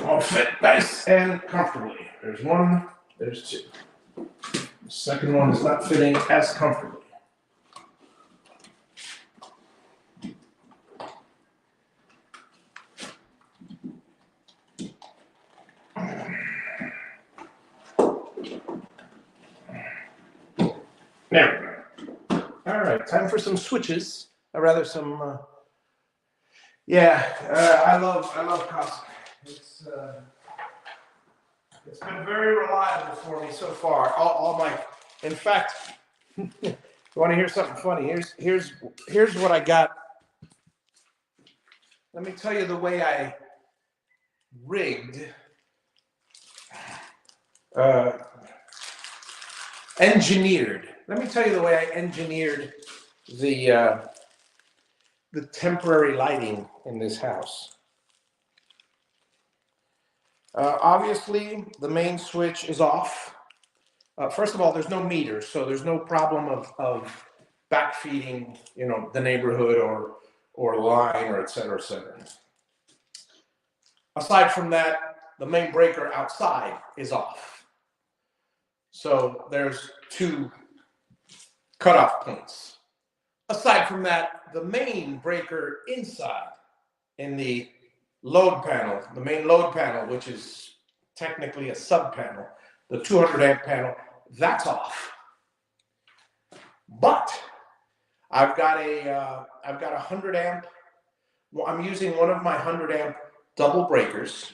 All fit nice and comfortably. There's 1, there's 2. The second one is not fitting as comfortably. All right, time for some switches. Or rather, some. I love Casa. It's been very reliable for me so far. All my, in fact, you want to hear something funny? Here's what I got. Let me tell you the way I rigged, engineered. Let me tell you the way I engineered the temporary lighting in this house. Obviously, the main switch is off. First of all, there's no meter, so there's no problem of backfeeding, the neighborhood or line or et cetera, et cetera. Aside from that, the main breaker outside is off. So there's 2 cutoff points. Aside from that, the main breaker inside in the load panel, the main load panel, which is technically a sub panel, the 200 amp panel, that's off. But I've got a 100 amp. Well, I'm using one of my 100 amp double breakers,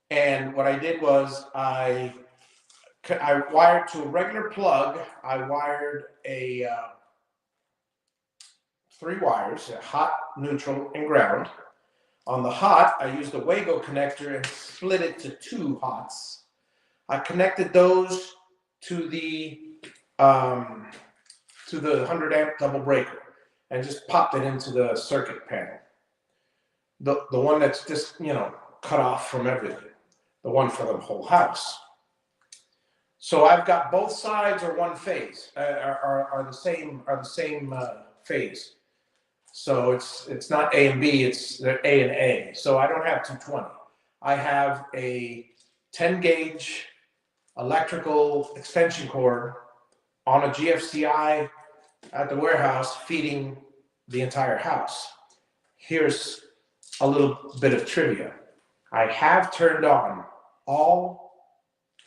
and what I did was I wired to a regular plug. I wired 3 wires, hot, neutral, and ground. On the hot, I used a Wago connector and split it to 2 hots. I connected those to the 100 amp double breaker and just popped it into the circuit panel. The one that's just, cut off from everything. The one for the whole house. So I've got both sides are one phase, are the same phase. So it's not A and B, it's A and A. So I don't have 220. I have a 10 gauge electrical extension cord on a GFCI at the warehouse feeding the entire house. Here's a little bit of trivia. I have turned on all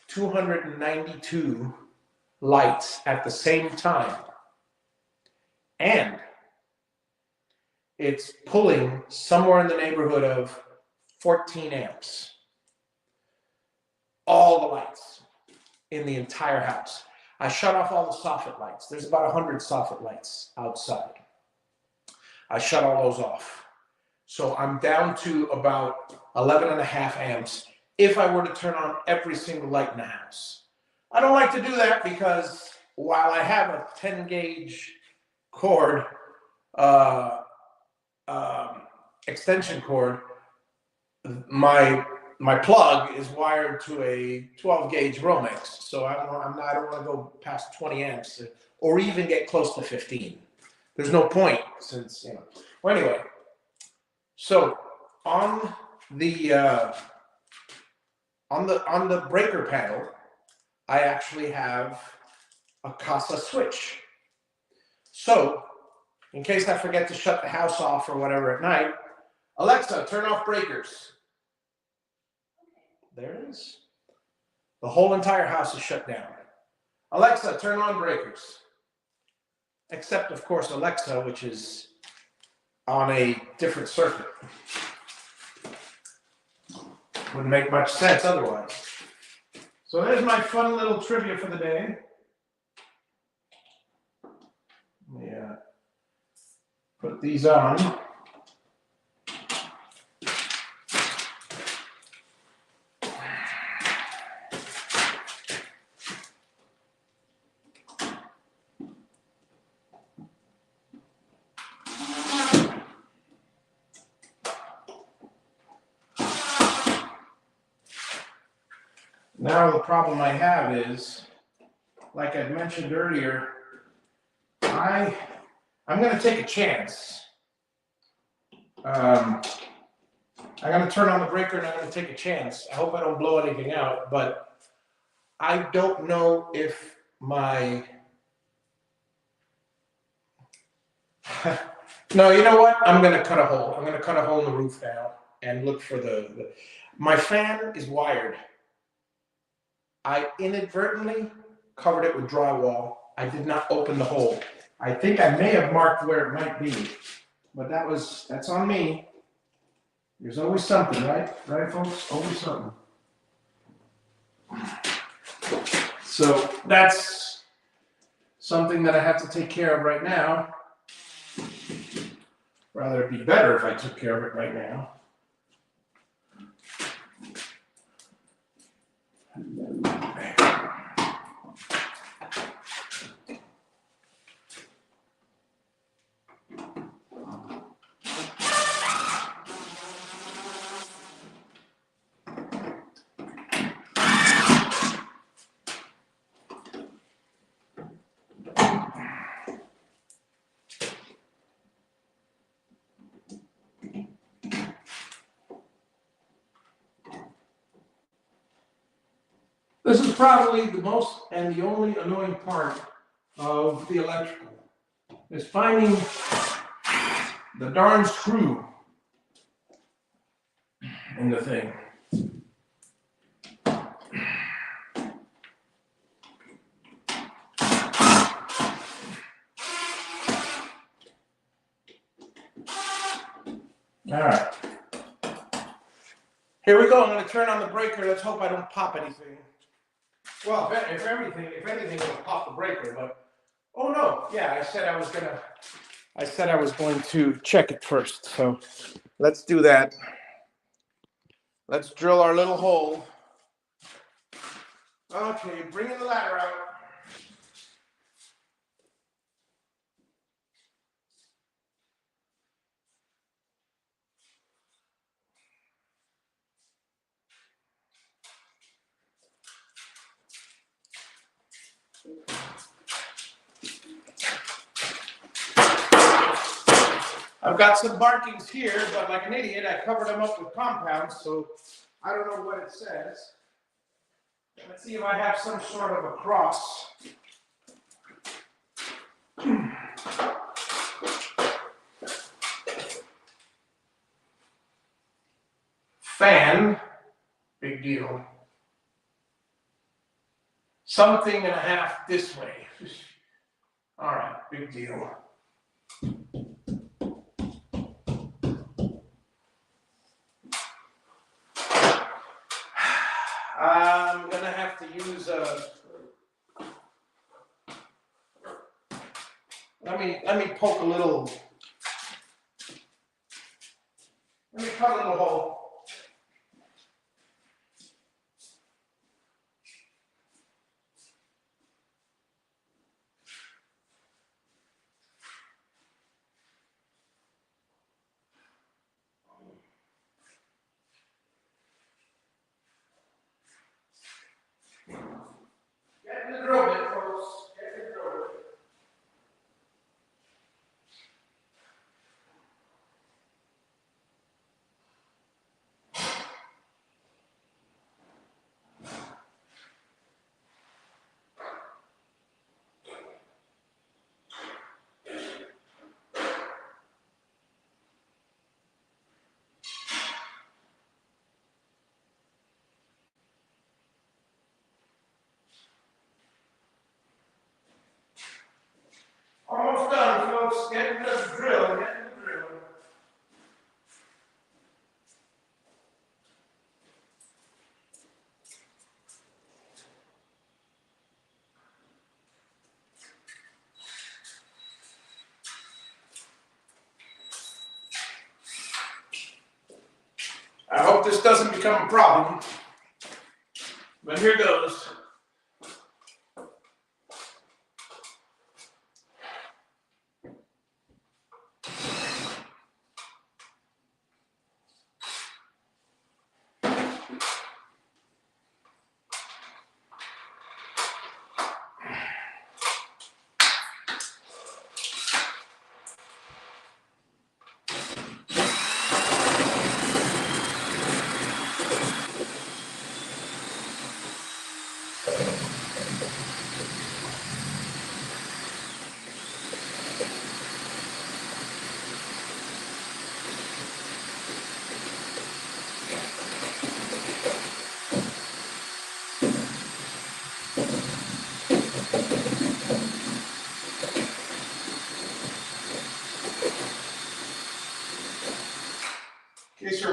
292 lights at the same time, and it's pulling somewhere in the neighborhood of 14 amps. All the lights in the entire house. I shut off all the soffit lights. There's about 100 soffit lights outside. I shut all those off. So I'm down to about 11.5 amps if I were to turn on every single light in the house. I don't like to do that because while I have a 10 gauge cord, extension cord, my plug is wired to a 12 gauge Romex, so I don't want to go past 20 amps or even get close to 15. There's no point since Well, anyway, so on the breaker panel, I actually have a Casa switch. So in case I forget to shut the house off or whatever at night, Alexa, turn off breakers. There it is. The whole entire house is shut down. Alexa, turn on breakers. Except, of course, Alexa, which is on a different circuit. Wouldn't make much sense otherwise. So there's my fun little trivia for the day. Yeah. Put these on. Now the problem I have is, like I mentioned earlier, I'm going to take a chance. I'm going to turn on the breaker and I'm going to take a chance. I hope I don't blow anything out, but I don't know if my... No, you know what? I'm going to cut a hole. I'm going to cut a hole in the roof now and look for my fan is wired. I inadvertently covered it with drywall. I did not open the hole. I think I may have marked where it might be, but that's on me. There's always something, right? Right, folks? Always something. So that's something that I have to take care of right now. Rather, it'd be better if I took care of it right now. This is probably the most and the only annoying part of the electrical, is finding the darn screw in the thing. All right. Here we go. I'm going to turn on the breaker. Let's hope I don't pop anything. Well, if anything, it'll pop the breaker. But oh no, yeah, I said I was going to check it first. So let's do that. Let's drill our little hole. Okay, bringing the ladder out. I've got some markings here, but like an idiot, I covered them up with compounds, so I don't know what it says. Let's see if I have some sort of a cross. Fan, big deal. Something and a half this way. All right, big deal. I'm gonna have to use a. Let me poke a little. Let me cut a little hole. Get in the drill bit, folks. Get in the drill bit. Almost done, folks. Get into the drill. Get into the drill. I hope this doesn't become a problem, but here goes.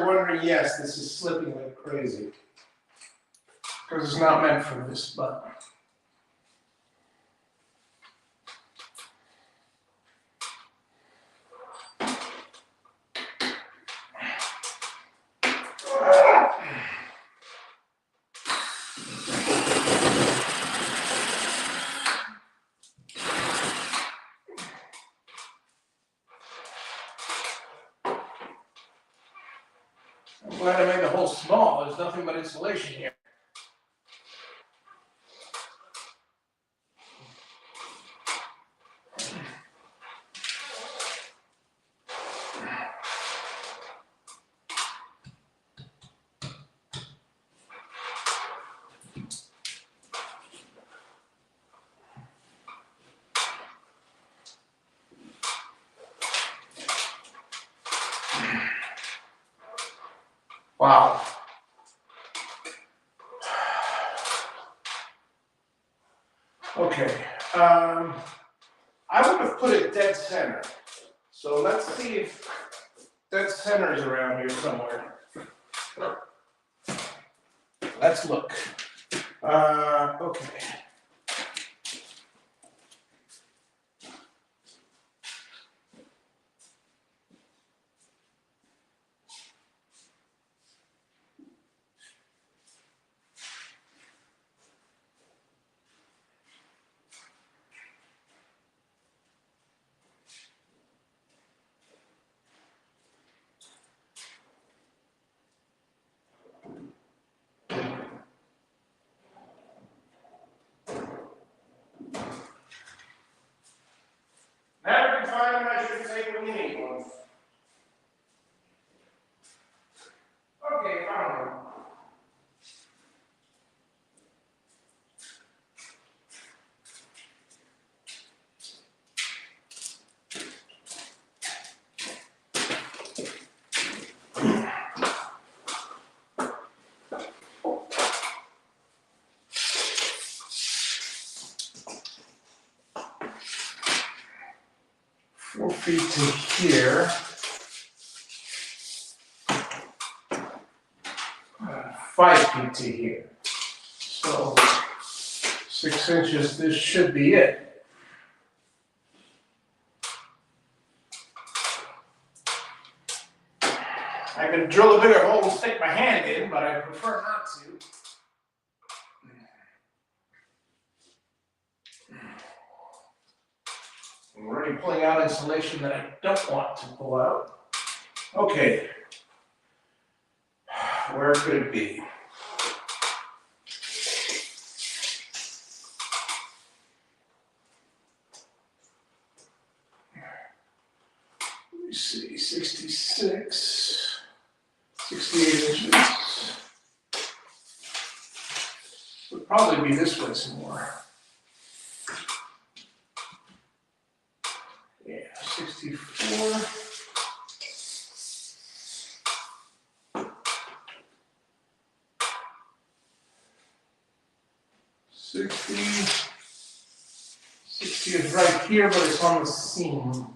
wondering, yes, this is slipping like crazy. Because it's not meant for this, but. I'm glad I made the hole small. There's nothing but insulation here. Wow. Okay. I would have put it dead center. So let's see if dead center is around here somewhere. Let's look. Okay. Never can find a measuring tape when you need one. Okay, found one. Feet to here. 5 feet to here. So 6 inches, this should be it. I can drill a bigger hole and stick my hand in, but I prefer not to. I'm already pulling out insulation that I don't want to pull out. Okay. Where could it be? Let me see, 66, 68 inches. Would probably be this way some more. Yeah, 64. 60 is right here, but it's on the seam.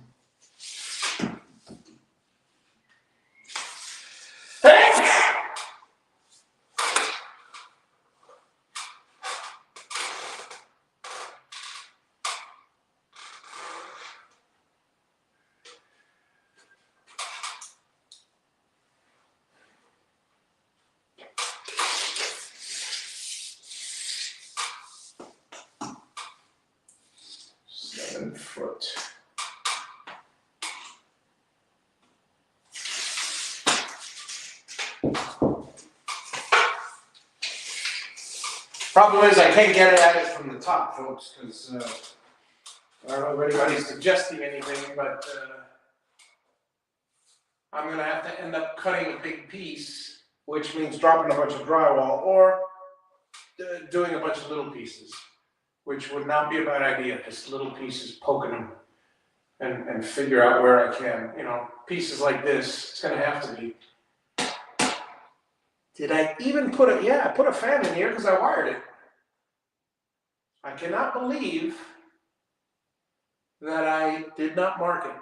Foot. Problem is, I can't get at it from the top, folks, because I don't know if anybody's suggesting anything, but I'm going to have to end up cutting a big piece, which means dropping a bunch of drywall, or doing a bunch of little pieces, which would not be a bad idea, just little pieces, poking them. And figure out where I can, you know, pieces like this, it's gonna have to be. Did I even put a, yeah, I put a fan in here because I wired it. I cannot believe that I did not mark it.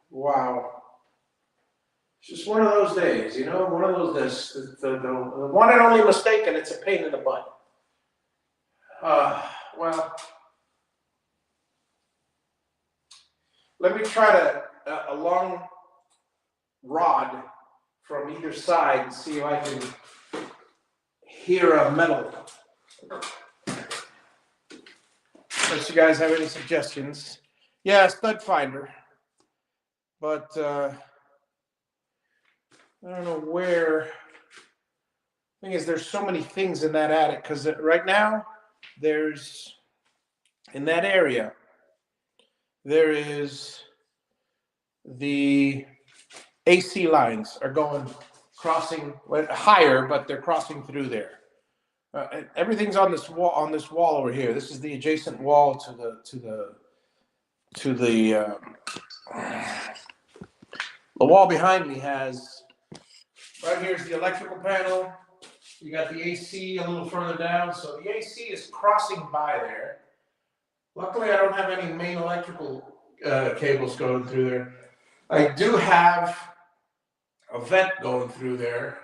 Wow. It's just one of those days, you know, one of those days, the one and only mistake, and it's a pain in the butt. Well, let me try a long rod from either side and see if I can hear a metal. Unless you guys have any suggestions. Yeah, stud finder. But I don't know where. Thing is, there's so many things in that attic because right now there's in that area there is the AC lines are going crossing higher, but they're crossing through there. Everything's on this wall over here. This is the adjacent wall to the wall behind me has right here's the electrical panel. You got the AC a little further down, so the AC is crossing by there. Luckily, I don't have any main electrical cables going through there. I do have a vent going through there.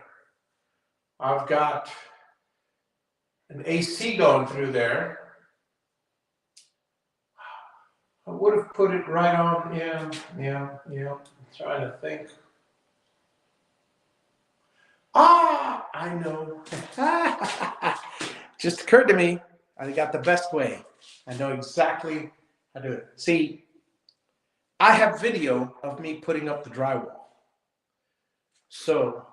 I've got an AC going through there. I would have put it right on, yeah. I'm trying to think. I know. Just occurred to me, I got the best way. I know exactly how to do it. See, I have video of me putting up the drywall. So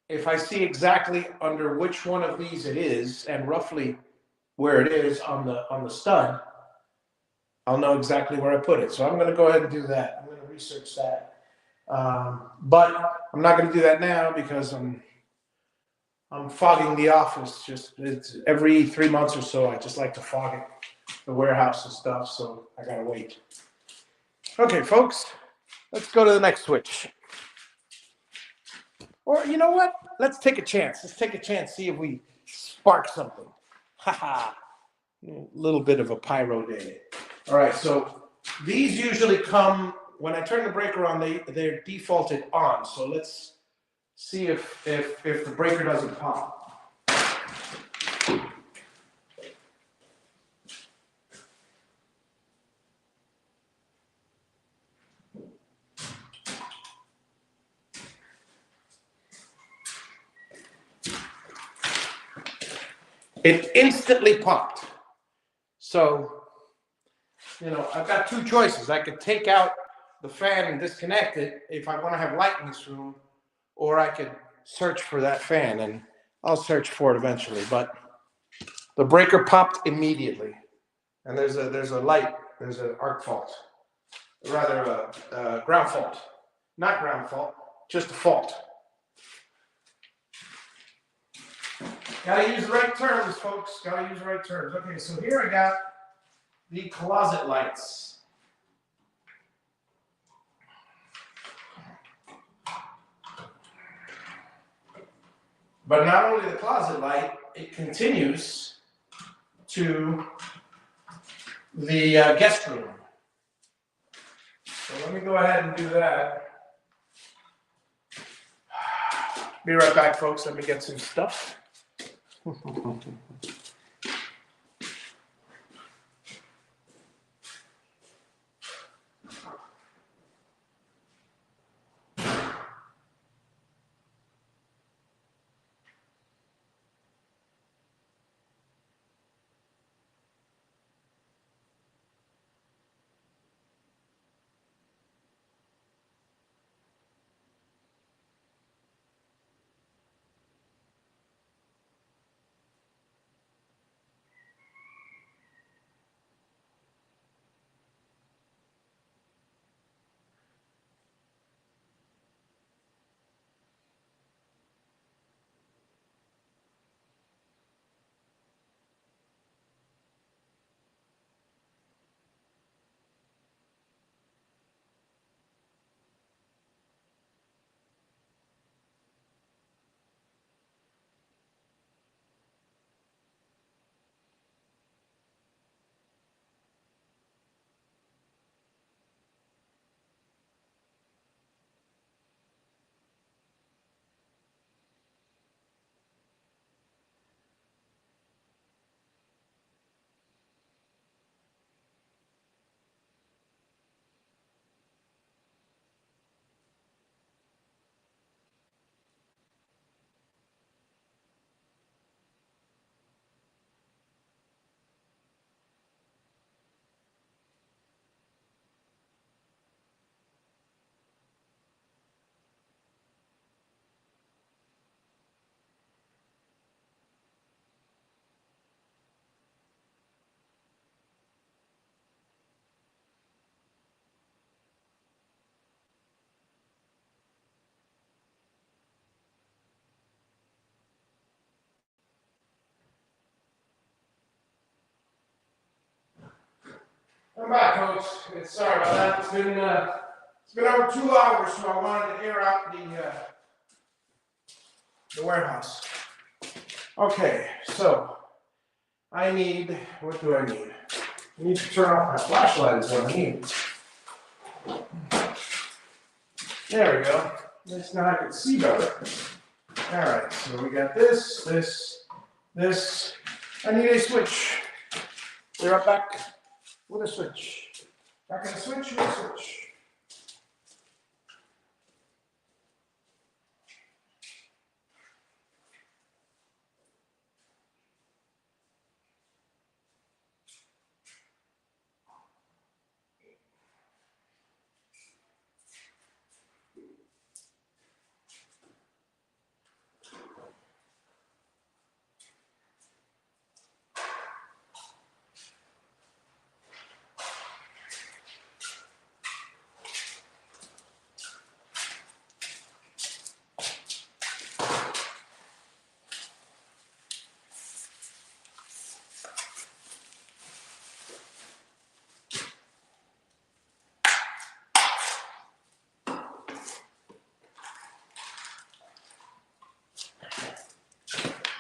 if I see exactly under which one of these it is and roughly where it is on the stud, I'll know exactly where I put it. So I'm going to go ahead and do that. I'm going to research that. But I'm not going to do that now because I'm fogging the office. It's every 3 months or so. I just like to fog it, the warehouse and stuff. So I got to wait. Okay, folks, let's go to the next switch. Or you know what? Let's take a chance. Let's take a chance. See if we spark something. Haha. A little bit of a pyro day. All right. So these usually come when I turn the breaker on. They're defaulted on. So let's see if the breaker doesn't pop. It instantly popped. So, you know, I've got two choices. I could take out the fan and disconnect it if I want to have light in this room, or I could search for that fan, and I'll search for it eventually. But the breaker popped immediately, and there's a light, there's an arc fault, rather a ground fault, not ground fault, just a fault. Gotta use the right terms, folks. Gotta use the right terms. Okay, so here I got the closet lights. But not only the closet light, it continues to the guest room. So let me go ahead and do that. Be right back, folks. Let me get some stuff. I'm back, Coach. Sorry about that. It's been over 2 hours, so I wanted to air out the warehouse. Okay, so I need, what do I need? I need to turn off my flashlight is what I need. There we go. This now I can see better. All right, so we got this. I need a switch. We're right back with a switch. Back in the switch with a switch.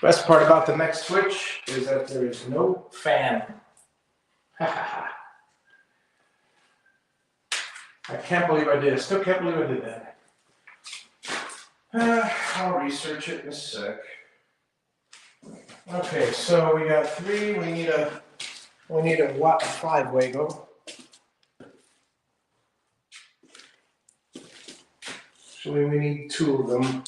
Best part about the next switch is that there is no fan. I can't believe I did it. Still can't believe I did that. I'll research it in a sec. Okay, so we got 3. We need a 5-Wago. Actually, we need 2 of them.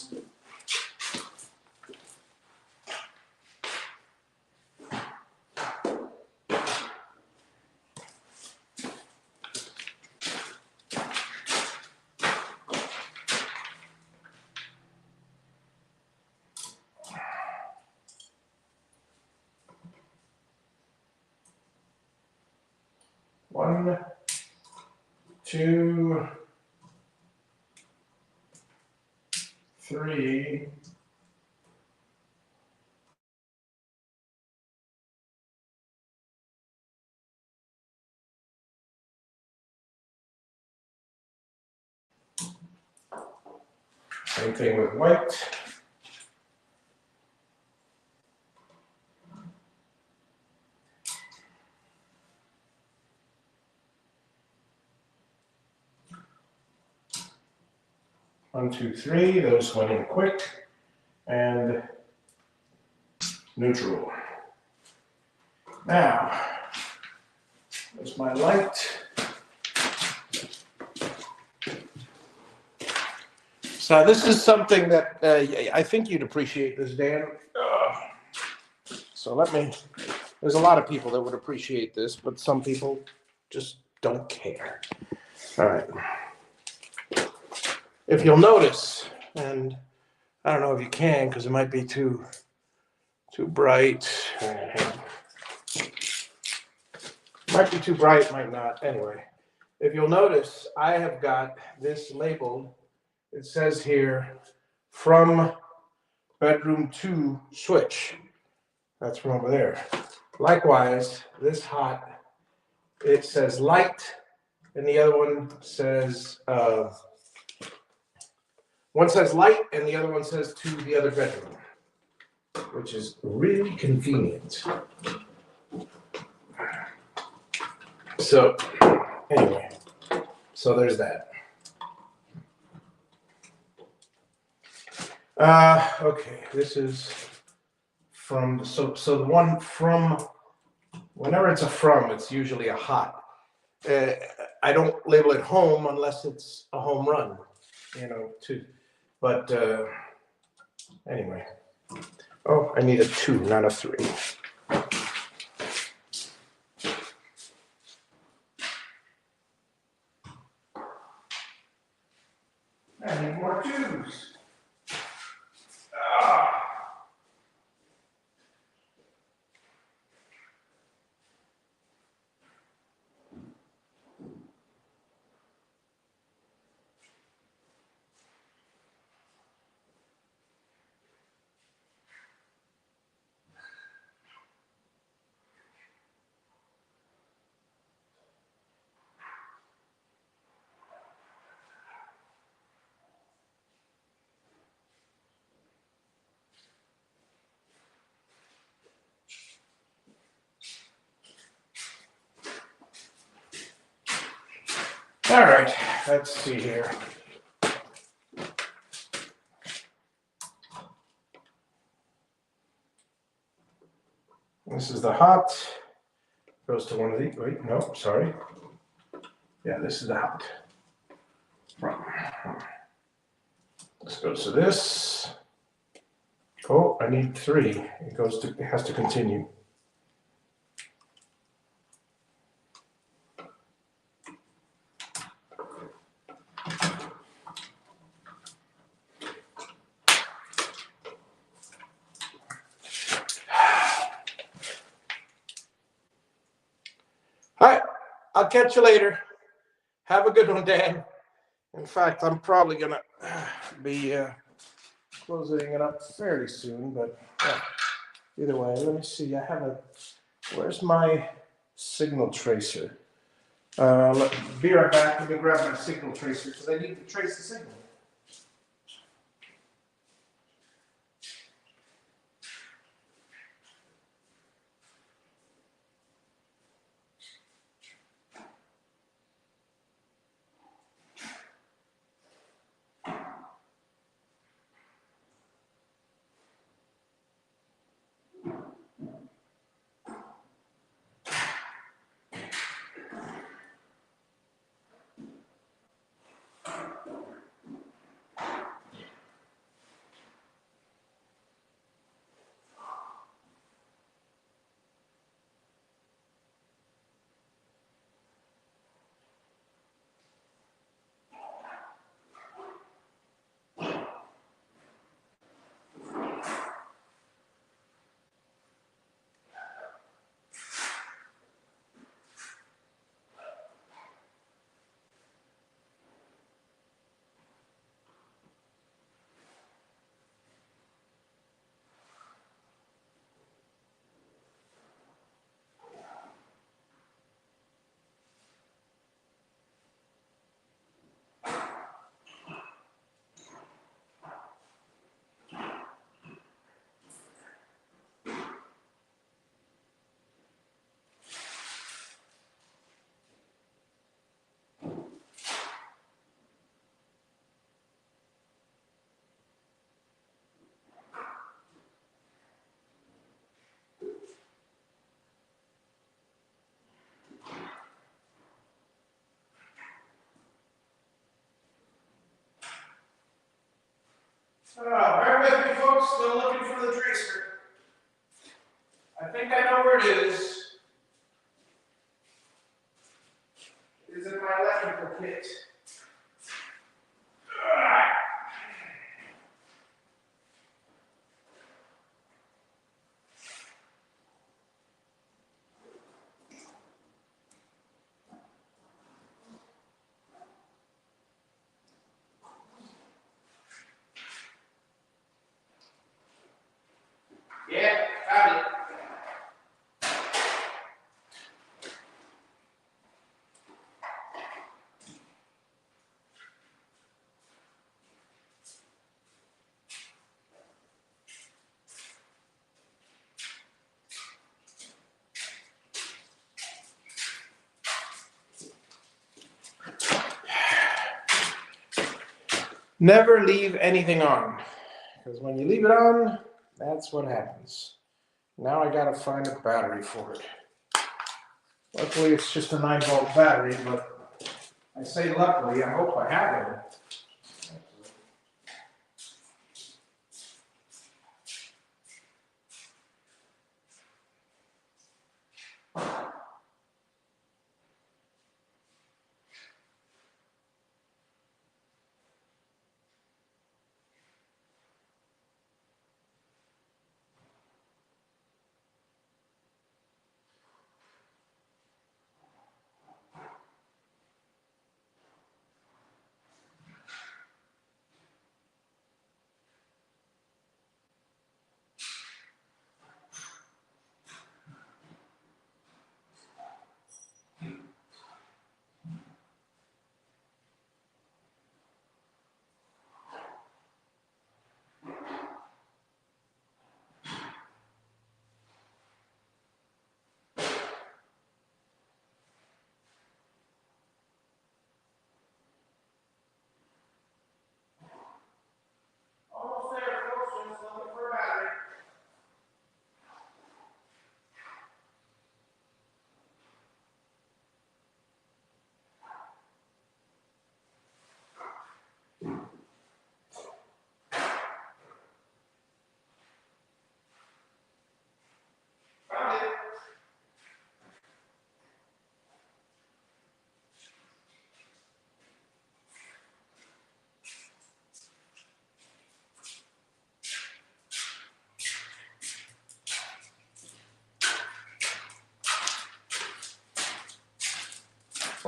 One, 2, 3. Same thing with white. One, 2, 3. Those went in quick. And neutral. Now, there's my light. So this is something that I think you'd appreciate this, Dan. So there's a lot of people that would appreciate this, but some people just don't care. All right. If you'll notice, and I don't know if you can because it might be too bright. Might be too bright, might not. Anyway, if you'll notice, I have got this labeled. It says here, from bedroom 2 switch. That's from over there. Likewise, this hot, it says light, and the other one says, one says light, and the other one says to the other bedroom, which is really convenient. So, anyway, so there's that. Okay, this is from, so the one from, whenever it's a from, it's usually a hot. I don't label it home unless it's a home run, too. But anyway. Oh, I need a 2, not a 3. I need more 2s. All right, let's see here. This is the hot. Goes to one of these. Wait, no, sorry. Yeah, this is the hot. This goes to this. Oh, I need 3. It has to continue. All right, I'll catch you later. Have a good one, Dan. In fact, I'm probably gonna be closing it up fairly soon, but either way, let me see. I have where's my signal tracer? Be right back. Let me grab my signal tracer because I need to trace the signal. Bear with me, folks. Still looking for the tracer. I think I know where it is. It is in my electrical kit. Yeah, found it. Never leave anything on, because when you leave it on, that's what happens. Now I gotta find a battery for it. Luckily, it's just a 9-volt battery, but I say luckily, I hope I have it.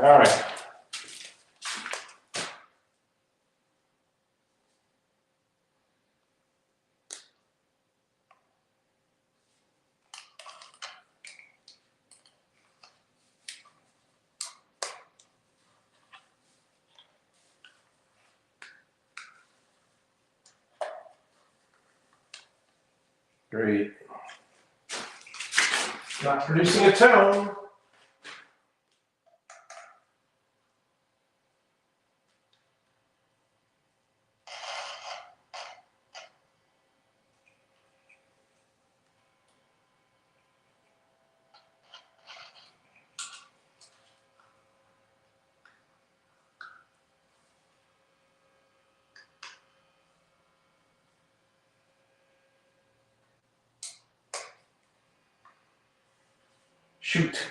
All right. Great. Not producing a tone. Shoot.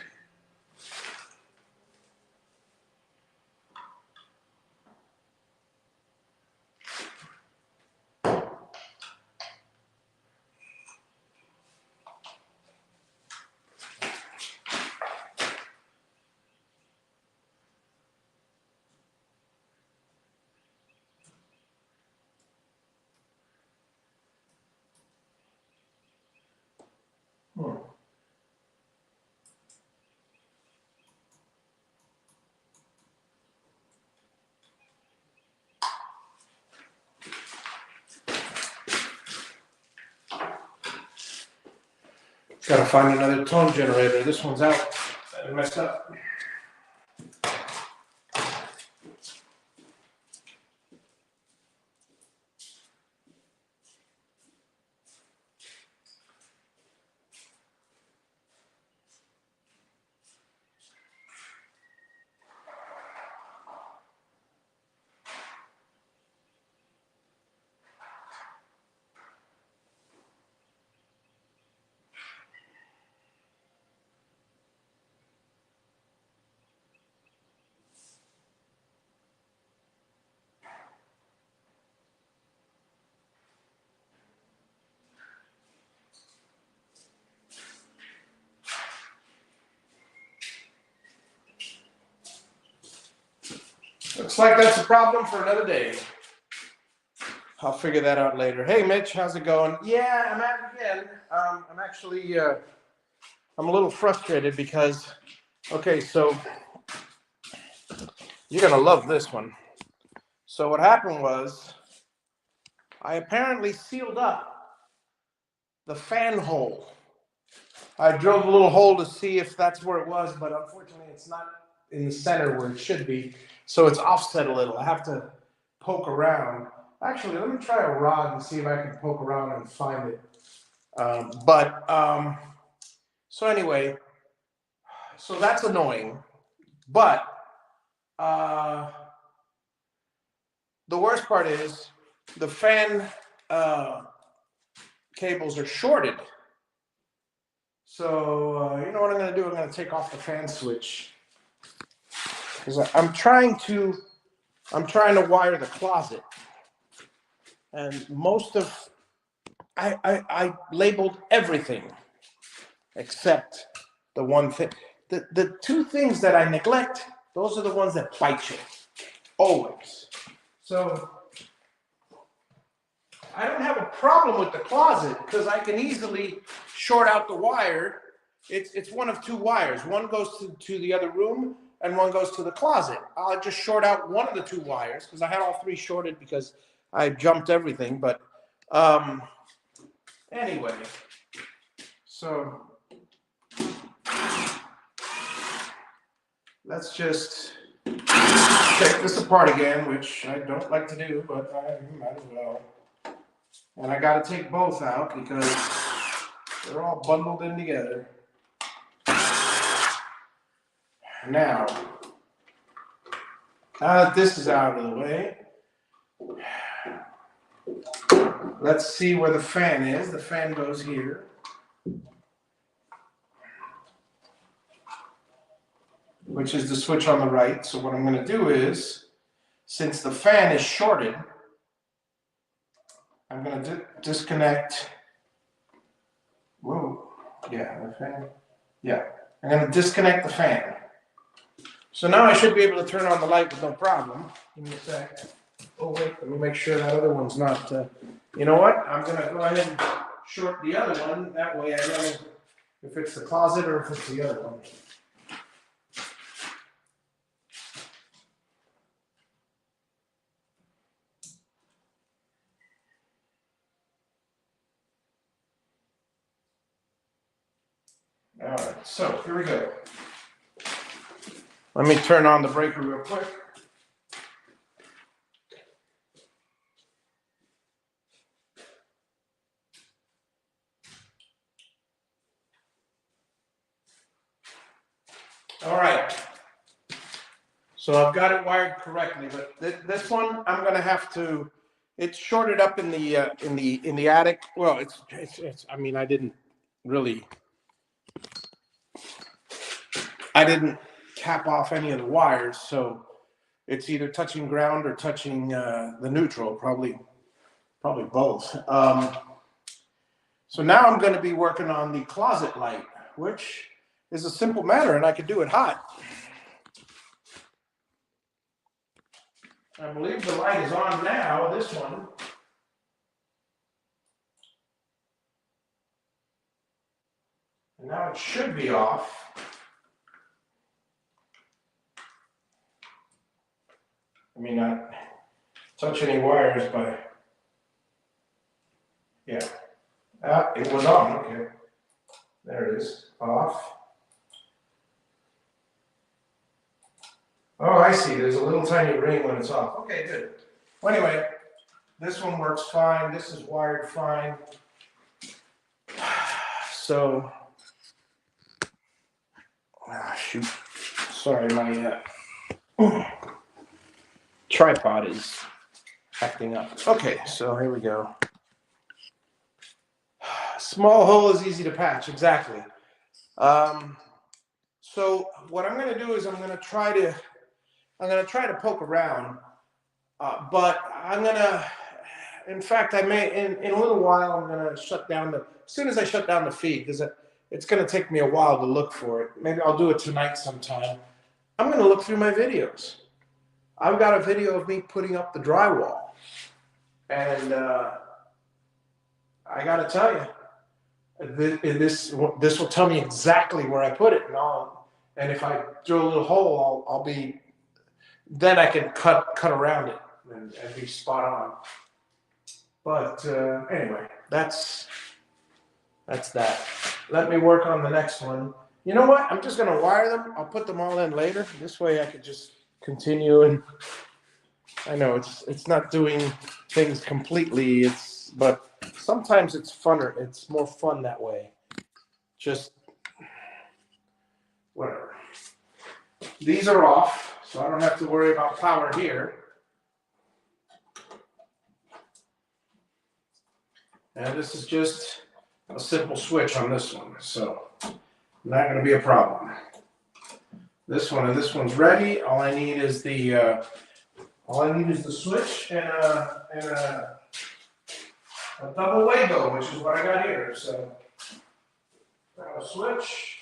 Gotta find another tone generator. This one's out. I messed up. Looks like that's a problem for another day. I'll figure that out later. Hey, Mitch, how's it going? Yeah, I'm at it again. I'm actually, I'm a little frustrated because, okay, so you're going to love this one. So what happened was I apparently sealed up the fan hole. I drilled a little hole to see if that's where it was, but unfortunately it's not in the center where it should be. So it's offset a little. I have to poke around. Actually, let me try a rod and see if I can poke around and find it. So anyway, so that's annoying. But the worst part is the fan cables are shorted. So you know what I'm going to do? I'm going to take off the fan switch because I'm trying to wire the closet, and most of I labeled everything except the one thing. The two things that I neglect, those are the ones that bite you always. So I don't have a problem with the closet because I can easily short out the wire. It's one of two wires. One goes to the other room and one goes to the closet. I'll just short out one of the two wires because I had all three shorted because I jumped everything. But anyway, so let's just take this apart again, which I don't like to do, but I might as well. And I got to take both out because they're all bundled in together. Now that this is out of the way, let's see where the fan is. The fan goes here. Which is the switch on the right. So what I'm going to do is, since the fan is shorted, I'm going to disconnect. Whoa. Yeah, the fan. Yeah. I'm going to disconnect the fan. So now I should be able to turn on the light with no problem. Give me a sec. Oh wait, let me make sure that other one's not, you know what? I'm gonna go ahead and short the other one. That way I know if it's the closet or if it's the other one. All right, so here we go. Let me turn on the breaker real quick. All right. So I've got it wired correctly, but this one I'm gonna have to. It's shorted up in the attic. Well, it's. I mean, I didn't really. I didn't cap off any of the wires, so it's either touching ground or touching the neutral. Probably both. So now I'm going to be working on the closet light, which is a simple matter, and I could do it hot. I believe the light is on now, this one. And now it should be off. I mean, not touch any wires, but yeah. It was on, okay. There it is, off. Oh, I see, there's a little tiny ring when it's off. Okay, good. Well, anyway, this one works fine. This is wired fine. So, shoot. Sorry, my tripod is acting up. Okay, so here we go. Small hole is easy to patch, exactly. So what I'm going to do is I'm going to try to poke around, but in fact, I may, in a little while, I'm going to shut down as soon as I shut down the feed, because it's going to take me a while to look for it. Maybe I'll do it tonight sometime. I'm going to look through my videos. I've got a video of me putting up the drywall, and I got to tell you, this will tell me exactly where I put it, and if I drill a little hole, then I can cut around it and be spot on. But anyway, that's that. Let me work on the next one. You know what? I'm just going to wire them. I'll put them all in later. This way I could just continue. And I know it's not doing things completely. But sometimes it's funner. It's more fun that way. Just whatever. These are off, so I don't have to worry about power here. And this is just a simple switch on this one, so not going to be a problem. This one and this one's ready. All I need is the switch and a double Wago, which is what I got here. So a switch.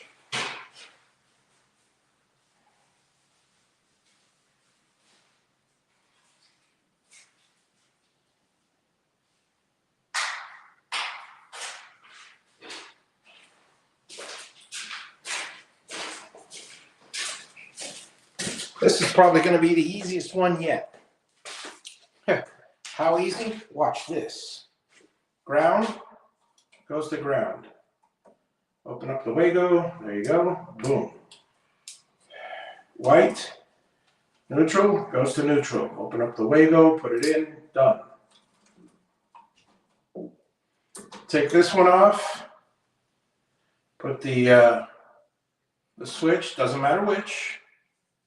This is probably going to be the easiest one yet. How easy? Watch this. Ground goes to ground. Open up the Wago. There you go. Boom. White, neutral, goes to neutral. Open up the Wago, put it in, done. Take this one off. Put the switch, doesn't matter which,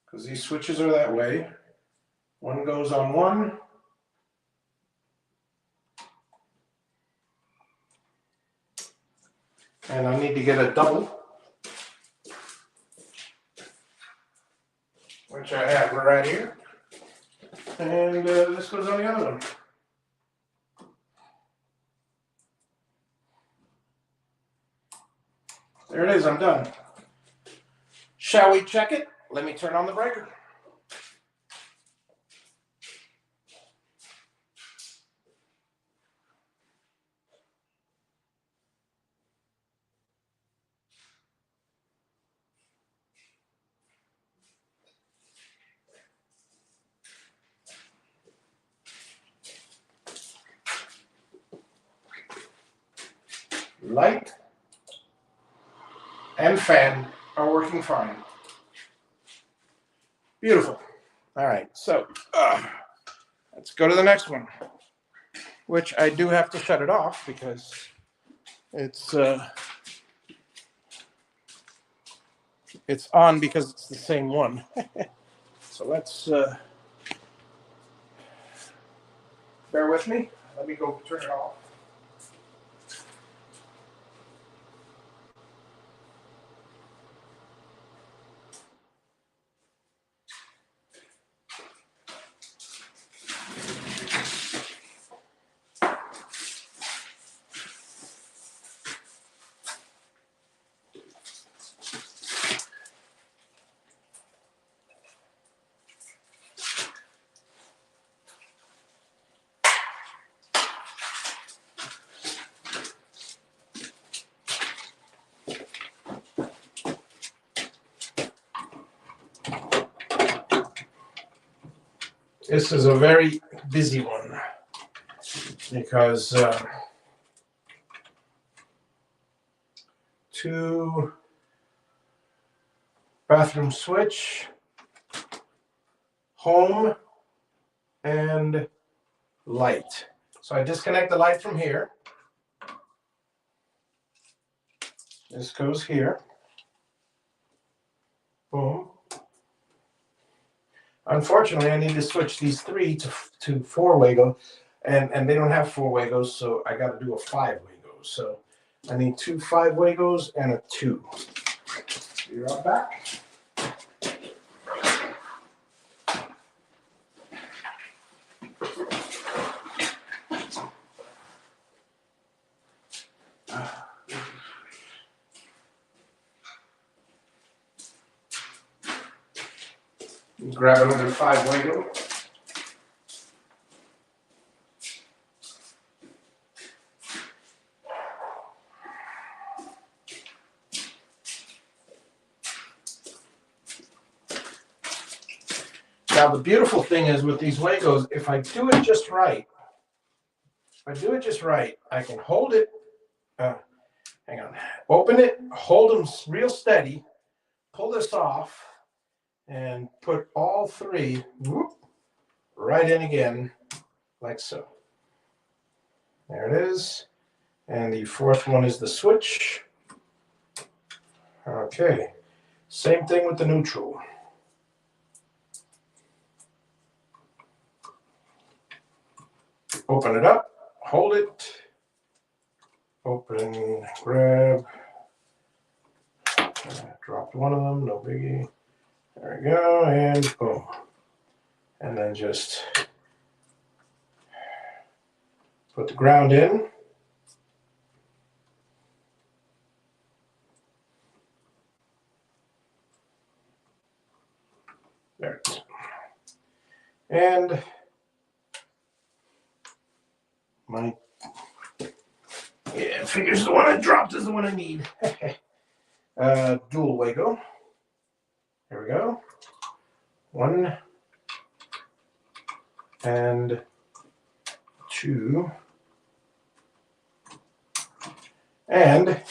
because these switches are that way. One goes on one. And I need to get a double, which I have right here. And this goes on the other one. There it is, I'm done. Shall we check it? let me turn on the breaker. Light and fan are working fine. Beautiful. All right, so let's go to the next one, which I do have to shut it off because it's on because it's the same one. So let's bear with me. Let me go turn it off. This is a very busy one because two bathroom switch, home, and light. So I disconnect the light from here. This goes here. Boom. Unfortunately, I need to switch these three to four Wago, and they don't have four Wagos, so I got to do a five Wagos. So I need two five Wagos and a 2. Be right back. Grab another 5 Wago. Now the beautiful thing is with these Wagos, if I do it just right, I can hold it, hang on, open it, hold them real steady, pull this off, and put all 3 right in again, like so. There it is. And the 4th one is the switch. Okay. Same thing with the neutral. Open it up, hold it, open, grab. Dropped one of them, no biggie. There we go, and boom. And then just put the ground in. There it is. And my, figures the one I dropped is the one I need. Dual Wago. There we go. 1 and 2. And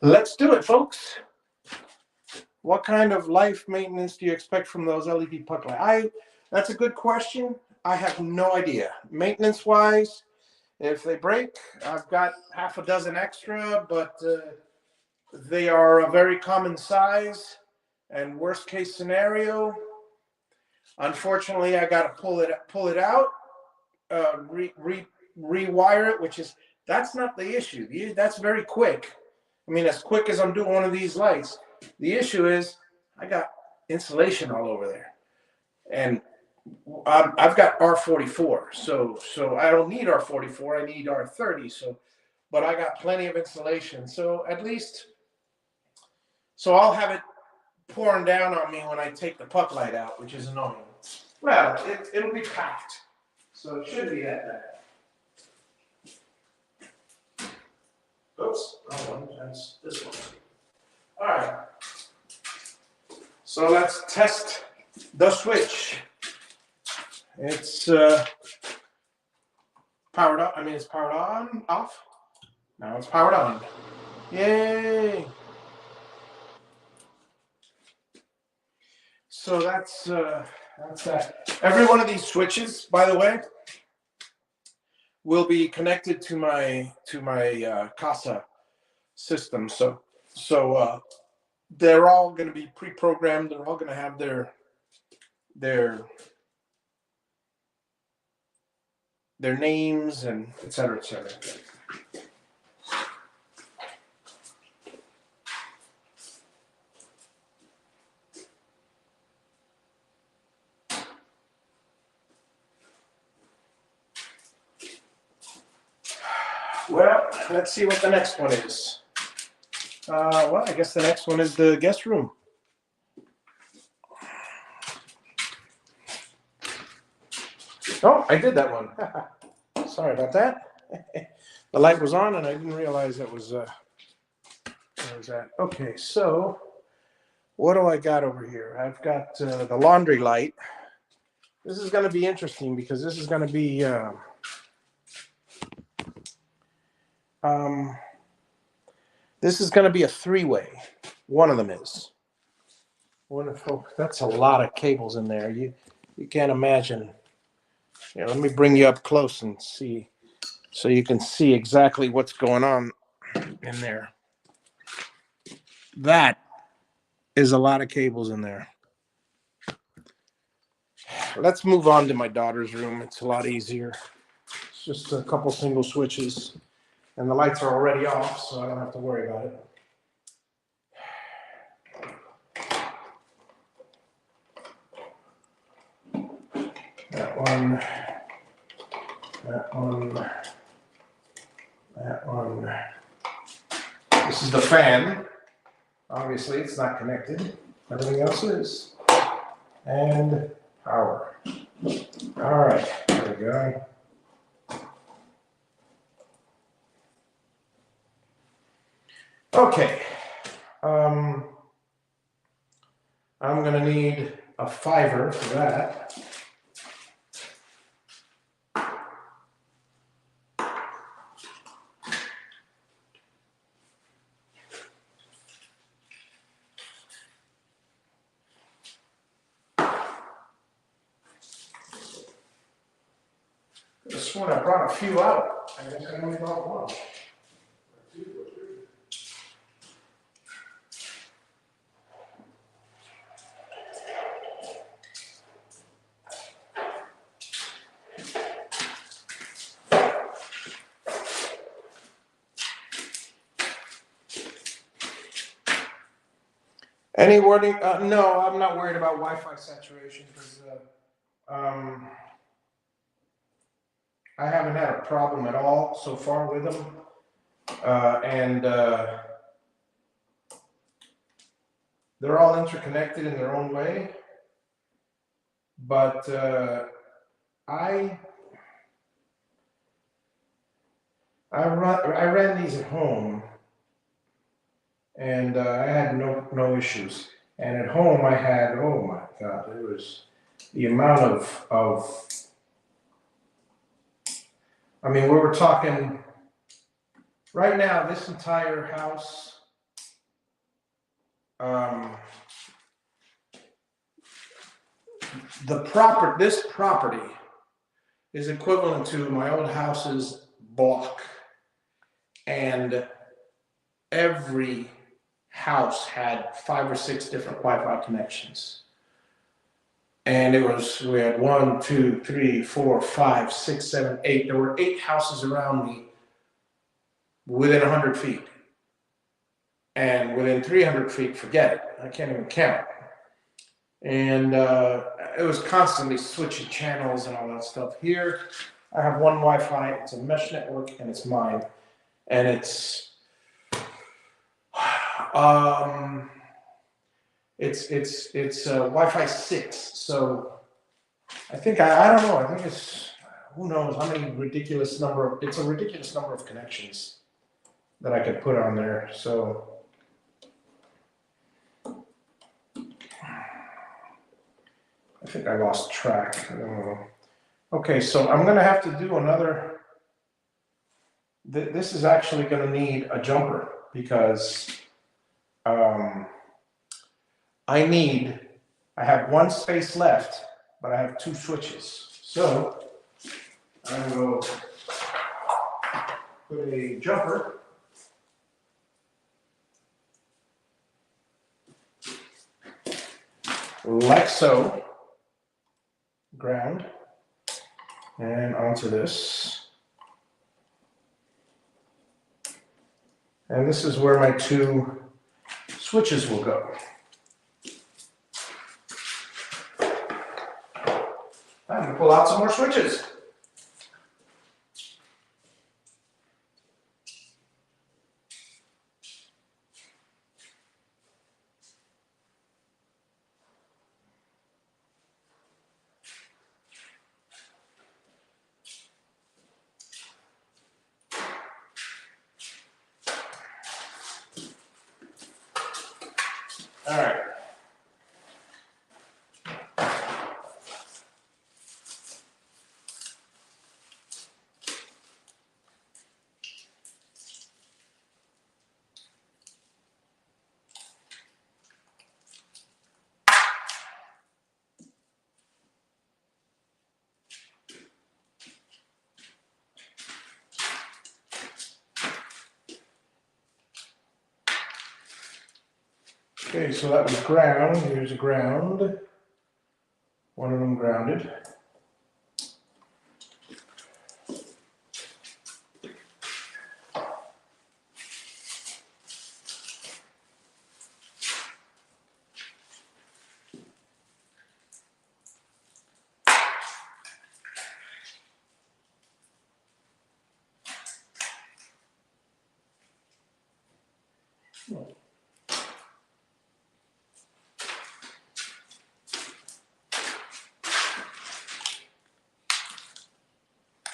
let's do it, folks. What kind of life maintenance do you expect from those LED puck lights? That's a good question. I have no idea. Maintenance-wise, if they break, I've got half a dozen extra, but they are a very common size. And worst case scenario, unfortunately, I got to pull it out, rewire it, which is, that's not the issue. That's very quick. I mean, as quick as I'm doing one of these lights. The issue is I got insulation all over there, and I've got R44, so I don't need R44. I need R30. So, but I got plenty of insulation. So at least, so I'll have it pouring down on me when I take the puck light out, which is annoying. Well, it'll be packed, so it should be that bad. Oops, wrong one. That's this one. All right. So let's test the switch. It's powered up. I mean, it's powered on, off. Now it's powered on. Yay! So that's that. Every one of these switches, by the way, will be connected to my Casa system. So they're all going to be pre-programmed. They're all going to have their names and et cetera, et cetera. Well, let's see what the next one is. Well, I guess the next one is the guest room. Oh, I did that one. Sorry about that. The light was on and I didn't realize that was where was that? Okay, so what do I got over here? I've got the laundry light. This is going to be interesting because this is going to be this is going to be a three-way. One of them is. Oh, that's a lot of cables in there. You can't imagine. Here, let me bring you up close and see, so you can see exactly what's going on in there. That is a lot of cables in there. Let's move on to my daughter's room. It's a lot easier. It's just a couple single switches, and the lights are already off, so I don't have to worry about it. That one, that one, that one. This is the fan. Obviously, it's not connected. Everything else is. And power. All right, there we go. Okay. I'm going to need a fiver for that. I swear I brought a few out. I guess I only brought one. Any wording? No, I'm not worried about Wi-Fi saturation because I haven't had a problem at all so far with them. And they're all interconnected in their own way. But I ran these at home, and I had no issues. And at home I had, oh my God, it was the amount of I mean, we were talking right now, this entire house, this property is equivalent to my old house's block. And every house had 5 or 6 different Wi-Fi connections. And we had 1, 2, 3, 4, 5, 6, 7, 8. There were 8 houses around me within 100 feet. And within 300 feet, forget it. I can't even count. And it was constantly switching channels and all that stuff. Here, I have one Wi-Fi. It's a mesh network, and it's mine. And it's It's Wi-Fi 6. So I think I don't know. I think it's who knows how many ridiculous number of it's a ridiculous number of connections that I could put on there. So I think I lost track. I don't know. Okay, so I'm gonna have to do another. This is actually gonna need a jumper because I have one space left, but I have two switches. So I will put a jumper like so, ground, and onto this. And this is where my two switches will go. I'm going to pull out some more switches. All right. Okay, so that was ground. Here's a ground. One of them grounded.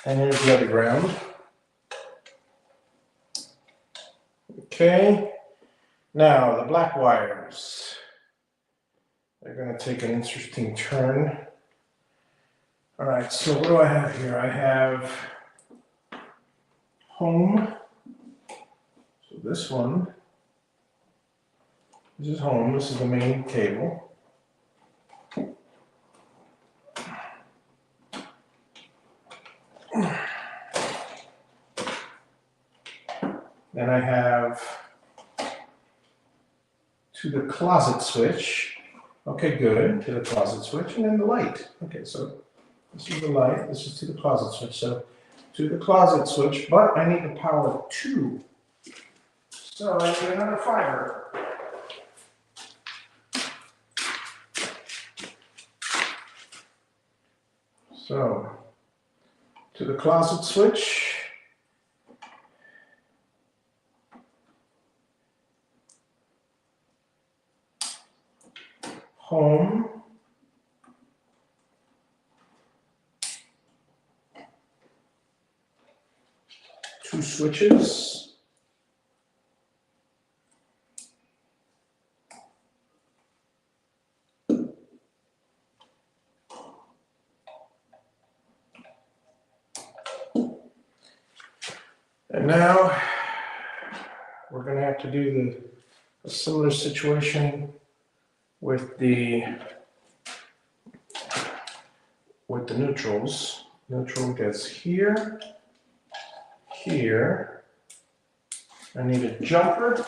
And here's the other ground. Okay, now the black wires. They're going to take an interesting turn. All right, so what do I have here? I have home. So this one, this is home. This is the main cable. Then I have to the closet switch. Okay, good, to the closet switch, and then the light. Okay, so this is the light, this is to the closet switch. So to the closet switch, but I need the power 2. So I need another fiber. So to the closet switch. Home. Two switches. And now we're going to have to do a similar situation with the neutrals. Neutral gets here, here. I need a jumper.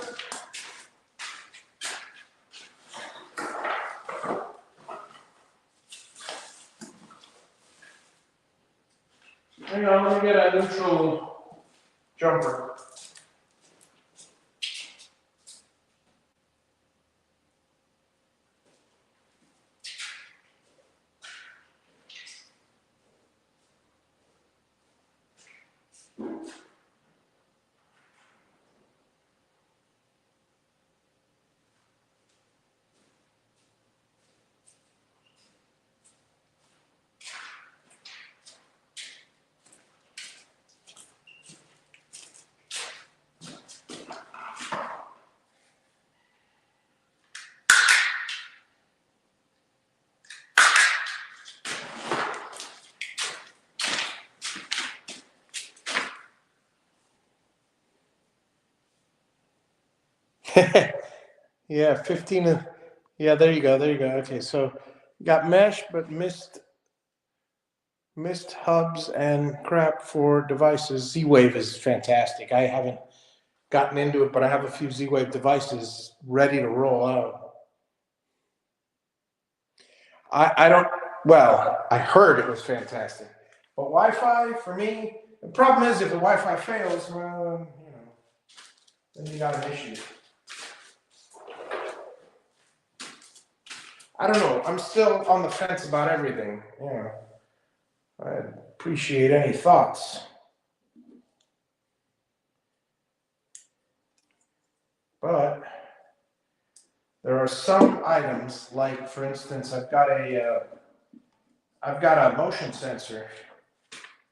Hang on, let me get a neutral jumper. Yeah, 15. Yeah, there you go. There you go. Okay, so got mesh, but missed hubs and crap for devices. Z-Wave is fantastic. I haven't gotten into it, but I have a few Z-Wave devices ready to roll out. I don't, well, I heard it was fantastic. But Wi-Fi, for me, the problem is if the Wi-Fi fails, well, then you got an issue. I don't know. I'm still on the fence about everything. I appreciate any thoughts. But there are some items, like for instance, I've got a motion sensor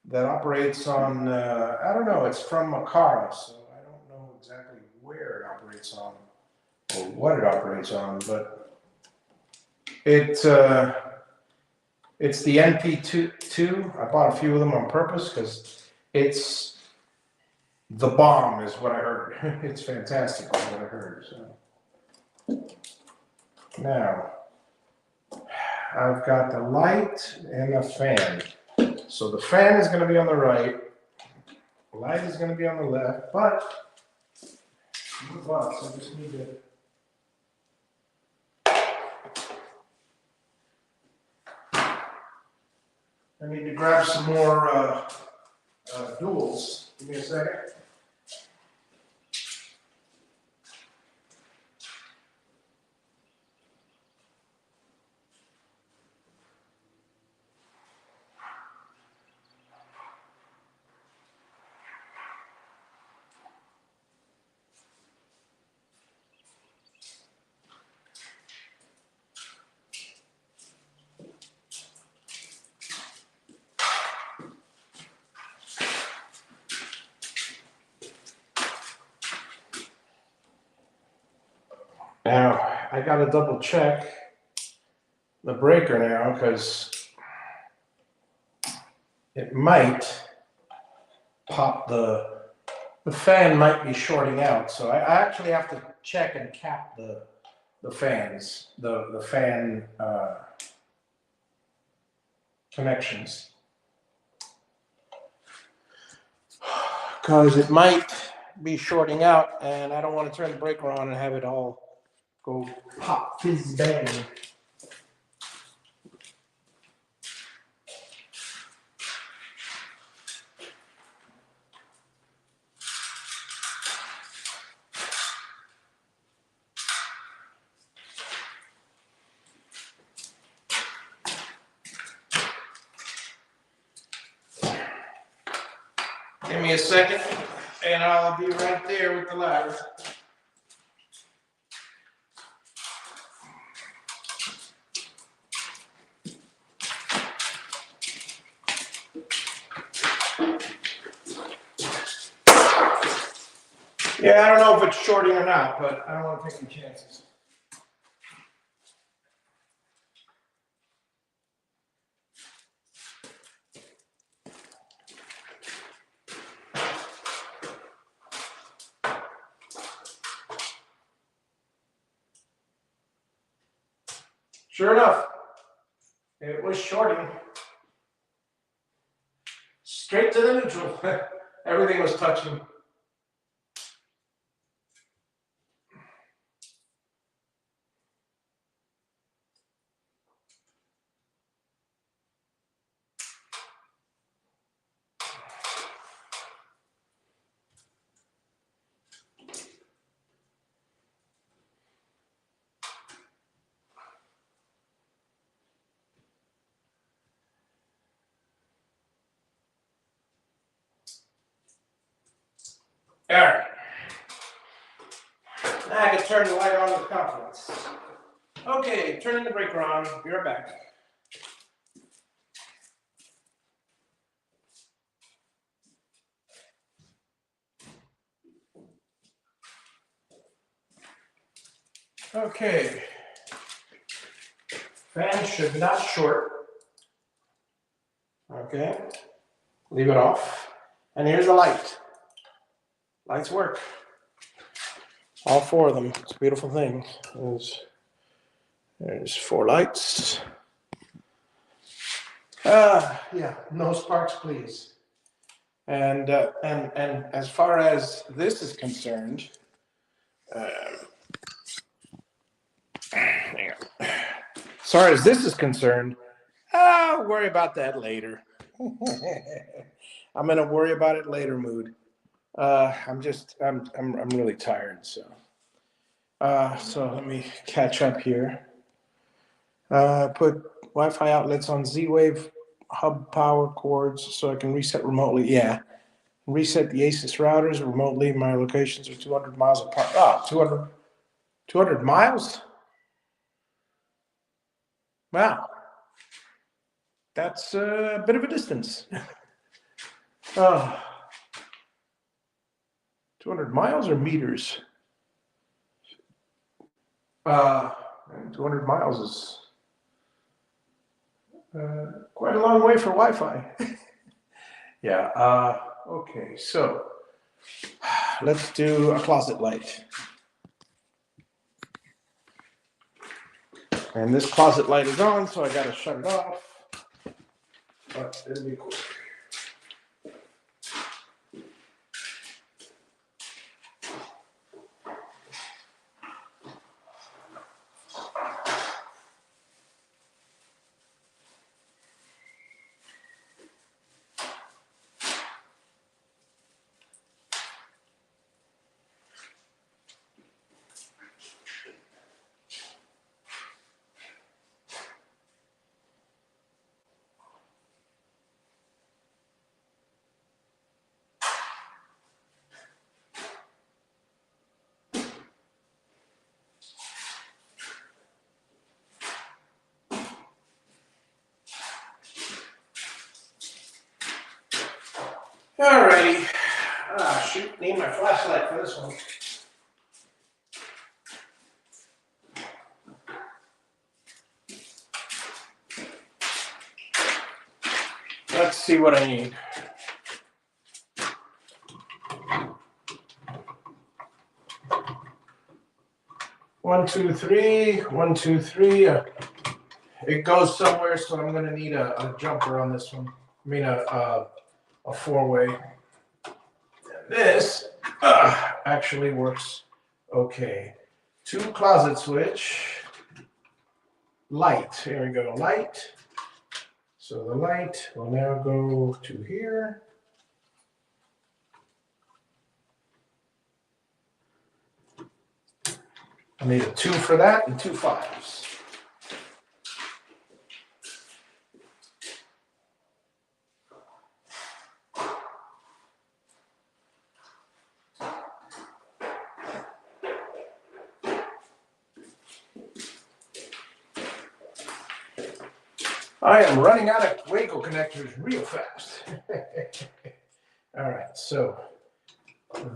that operates on, I don't know, it's from Makara, so I don't know exactly where it operates on or what it operates on, but it's the NP2. I bought a few of them on purpose because it's the bomb, is what I heard. It's fantastic, is what I heard. So now I've got the light and the fan. So the fan is going to be on the right, the light is going to be on the left, but I just need to. I need to grab some more duals. Give me a second. Now, I got to double check the breaker now because it might pop the fan might be shorting out. So I actually have to check and cap the fans, the fan connections. Because it might be shorting out and I don't want to turn the breaker on and have it all go pop, fizz, bang. Give me a second and I'll be right there with the ladder. Yeah, I don't know if it's shorting or not, but I don't want to take any chances. Sure enough, it was shorting. Straight to the neutral. Everything was touching. All right. Now I can turn the light on with confidence. Okay, turning the breaker on. Be right back. Okay. Fan should not short. Okay. Leave it off. And here's the light. Lights work. All four of them. It's a beautiful thing. There's four lights. Yeah, no sparks, please. And as far as this is concerned, hang on. As far as this is concerned, I'll worry about that later. I'm gonna worry about it later mood. I'm really tired, so let me catch up here. Put Wi-Fi outlets on Z-Wave hub power cords so I can reset remotely. Yeah, reset the ASUS routers remotely. My locations are 200 miles apart. Ah, 200 miles? Wow, that's a bit of a distance. Oh, 200 miles or meters? Uh, 200 miles is quite a long way for Wi-Fi. Yeah, okay, so let's do a closet light. And this closet light is on, so I gotta shut it off. But it'll be quick. Alrighty. Ah, shoot, need my flashlight for this one. Let's see what I need. One, two, three. 1, 2, 3. It goes somewhere, so I'm gonna need a jumper on this one. I mean a four-way. This actually works okay. 2 closet switch. Light. Here we go. Light. So the light will now go to here. I need a 2 for that and 2 5s. I am running out of Waco connectors real fast. All right, so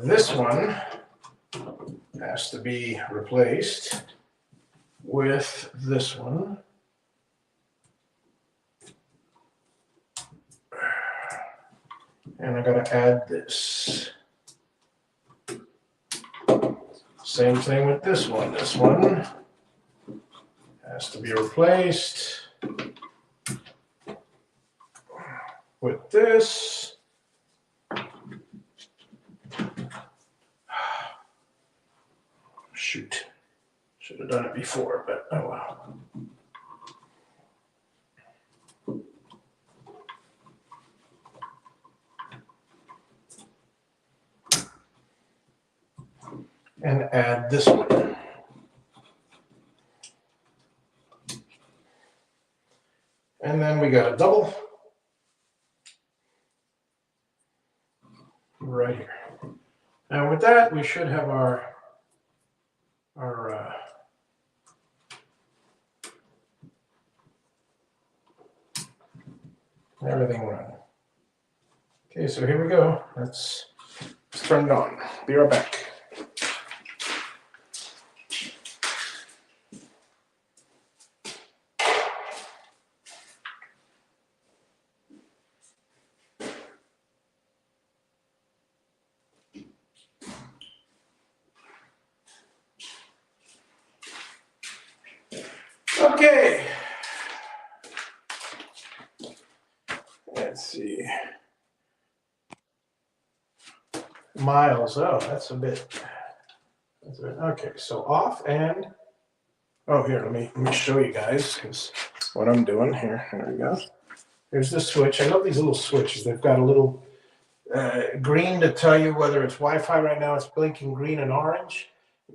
this one has to be replaced with this one. And I gotta add this. Same thing with this one. This one has to be replaced with this. Shoot. Should have done it before, but oh well. And add this one. And then we got a double right here. Now with that, we should have our everything run. Okay, so here we go. Let's turn it on. Be right back. Okay. Let's see. Miles. Oh, that's a bit. Okay, so off and. Oh, here, let me show you guys because what I'm doing here. There we go. There's the switch. I love these little switches. They've got a little green to tell you whether it's Wi-Fi. Right now it's blinking green and orange,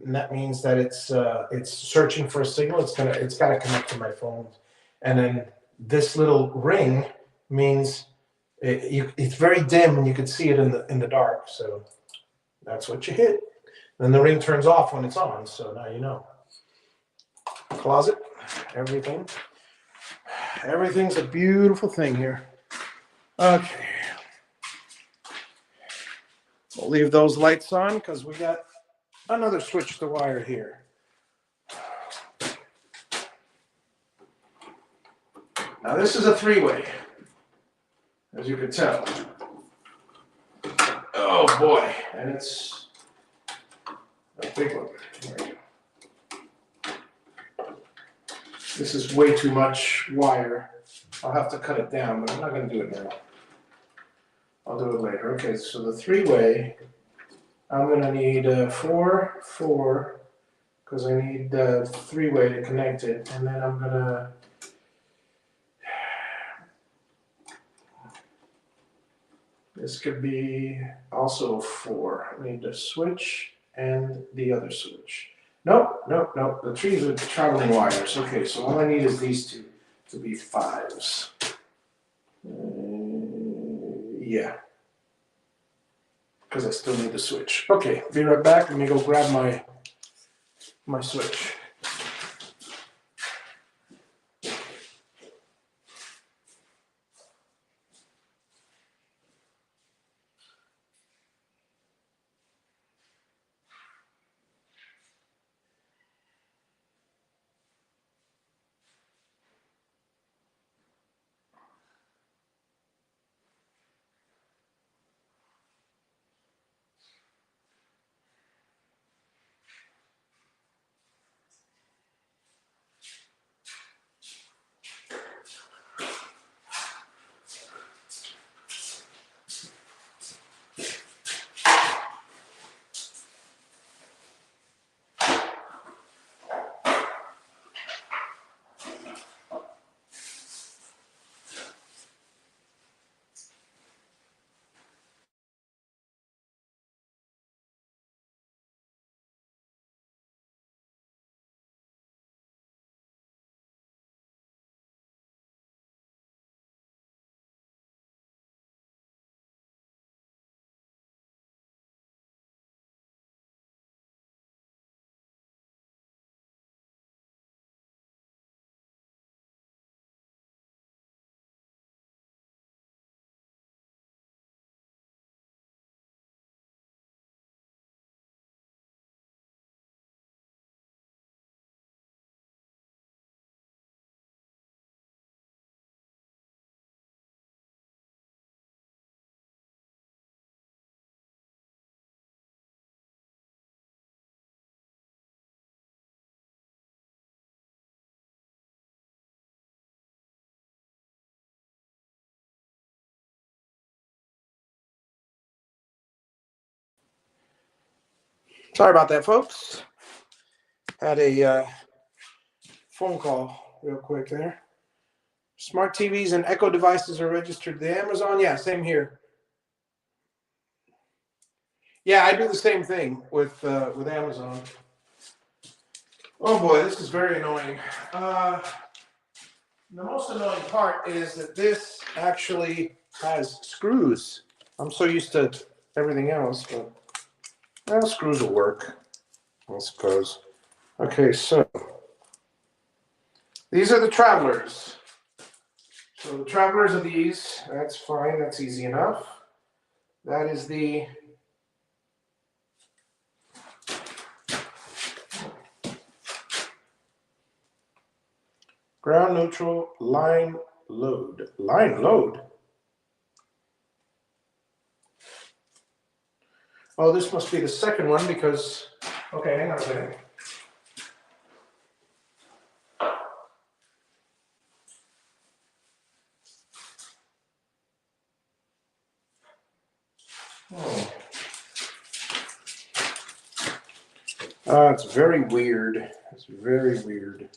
and that means that it's searching for a signal. It's got to connect to my phone, and then this little ring means it's very dim and you can see it in the dark. So that's what you hit. Then the ring turns off when it's on. So now you know. Closet, everything. Everything's a beautiful thing here. Okay. We'll leave those lights on because we got another switch to wire here. Now this is a three-way, as you can tell. Oh boy, and it's a big one. There we go. This is way too much wire. I'll have to cut it down, but I'm not going to do it now. I'll do it later. Okay, so the three-way, I'm going to need 4, 4, because I need the three-way to connect it, and then I'm going to this could be also 4. I need the switch and the other switch. Nope, nope, nope. The trees are traveling wires. Okay, so all I need is these two to be 5s. Yeah. Because I still need the switch. Okay, be right back. Let me go grab my switch. Sorry about that, folks. Had a phone call real quick there. Smart TVs and Echo devices are registered to Amazon. Yeah, same here. Yeah, I do the same thing with Amazon. Oh boy, this is very annoying. The most annoying part is that this actually has screws. I'm so used to everything else, but well, screws will work, I suppose. Okay, so these are the travelers. So the travelers are these. That's fine. That's easy enough. That is the ground neutral line load. Line load? Oh, this must be the second one because, okay, hang on a second. Oh. It's very weird. It's very weird.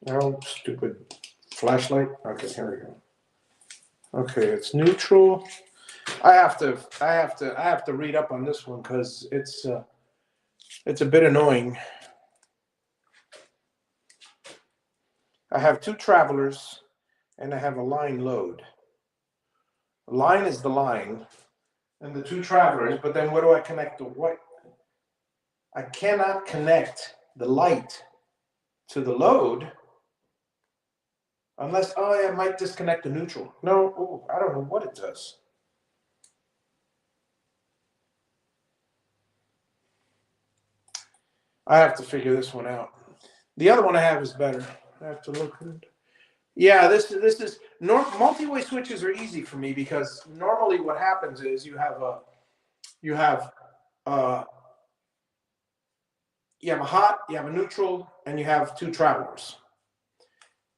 Oh, stupid flashlight. Okay, here we go. Okay, it's neutral. I have to read up on this one because it's a bit annoying. I have two travelers and I have a line load. Line is the line and the two travelers, but then what do I connect to what? I cannot connect the light to the load unless, oh yeah, I might disconnect the neutral. No, oh, I don't know what it does. I have to figure this one out. The other one I have is better. I have to look at it. Yeah, this is multi-way switches are easy for me because normally what happens is you have a uh, you have a hot, you have a neutral, and you have two travelers.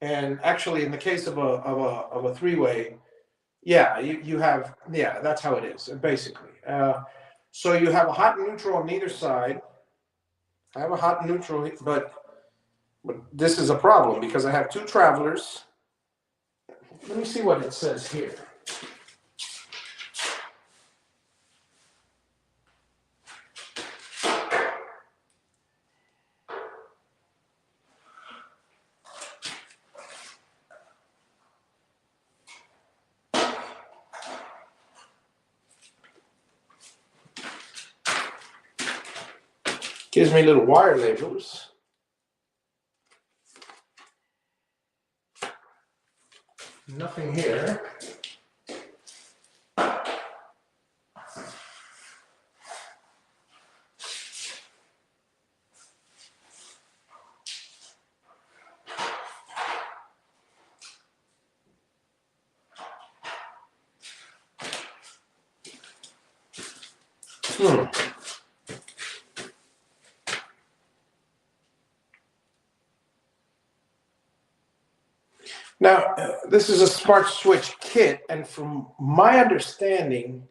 And actually, in the case of a three-way, yeah, you have, yeah, that's how it is basically. So you have a hot and neutral on either side. I have a hot and neutral, but this is a problem because I have two travelers. Let me see what it says here. Gives me little wire labels. Nothing here. Now, this is a smart switch kit, and from my understanding,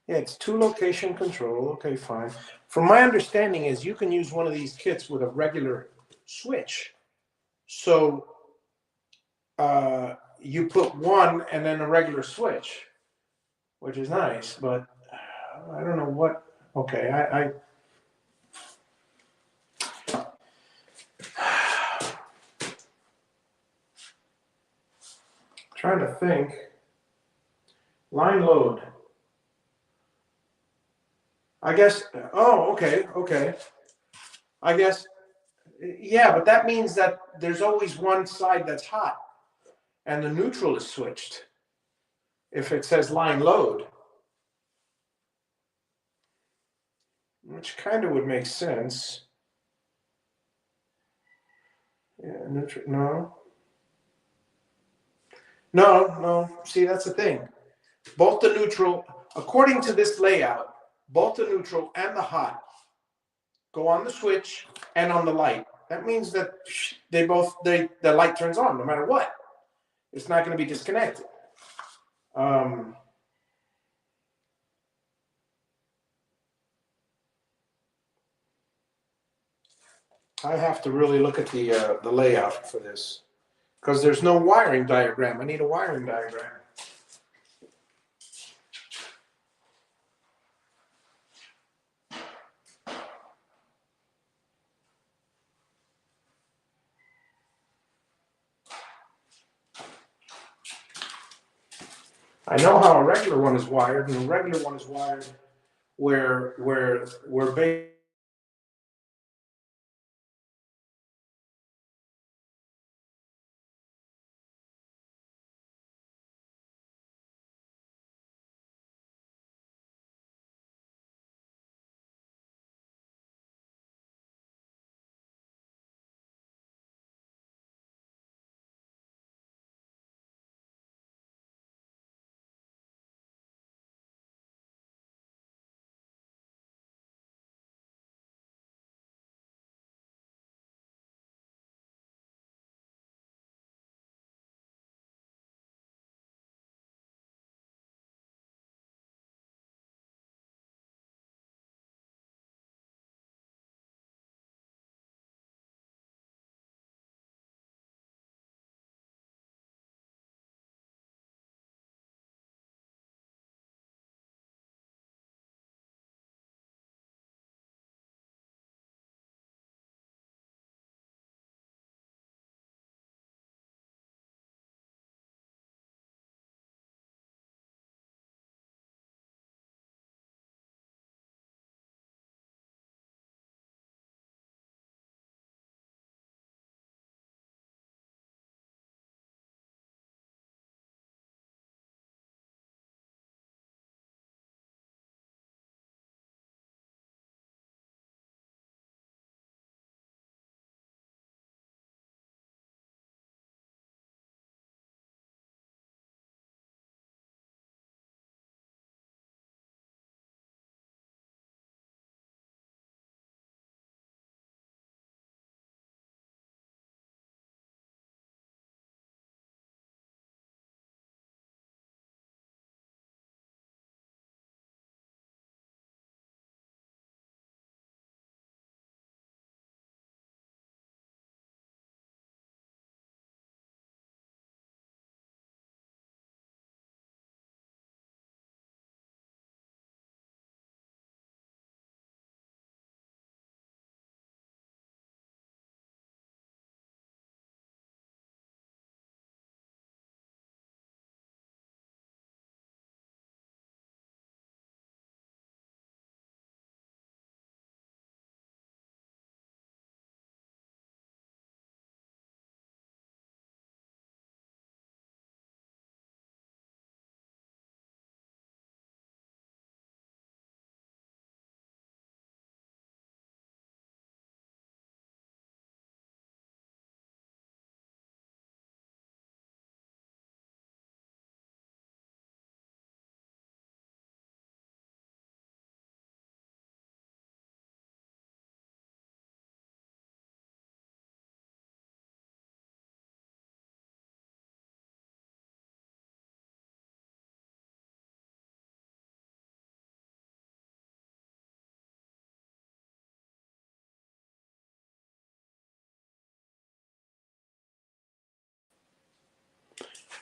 yeah, it's two location control. Okay, fine. From my understanding is you can use one of these kits with a regular switch. So you put one and then a regular switch, which is nice, but I don't know what. Okay, I trying to think. Line load. I guess. Oh, okay, okay. I guess. Yeah, but that means that there's always one side that's hot, and the neutral is switched. If it says line load, which kind of would make sense. Yeah, neutral. No. No, no. See, that's the thing. Both the neutral, according to this layout, both the neutral and the hot go on the switch and on the light. That means that the light turns on no matter what. It's not going to be disconnected. Um, I have to really look at the layout for this because there's no wiring diagram. I need a wiring diagram. I know how a regular one is wired, and a regular one is wired where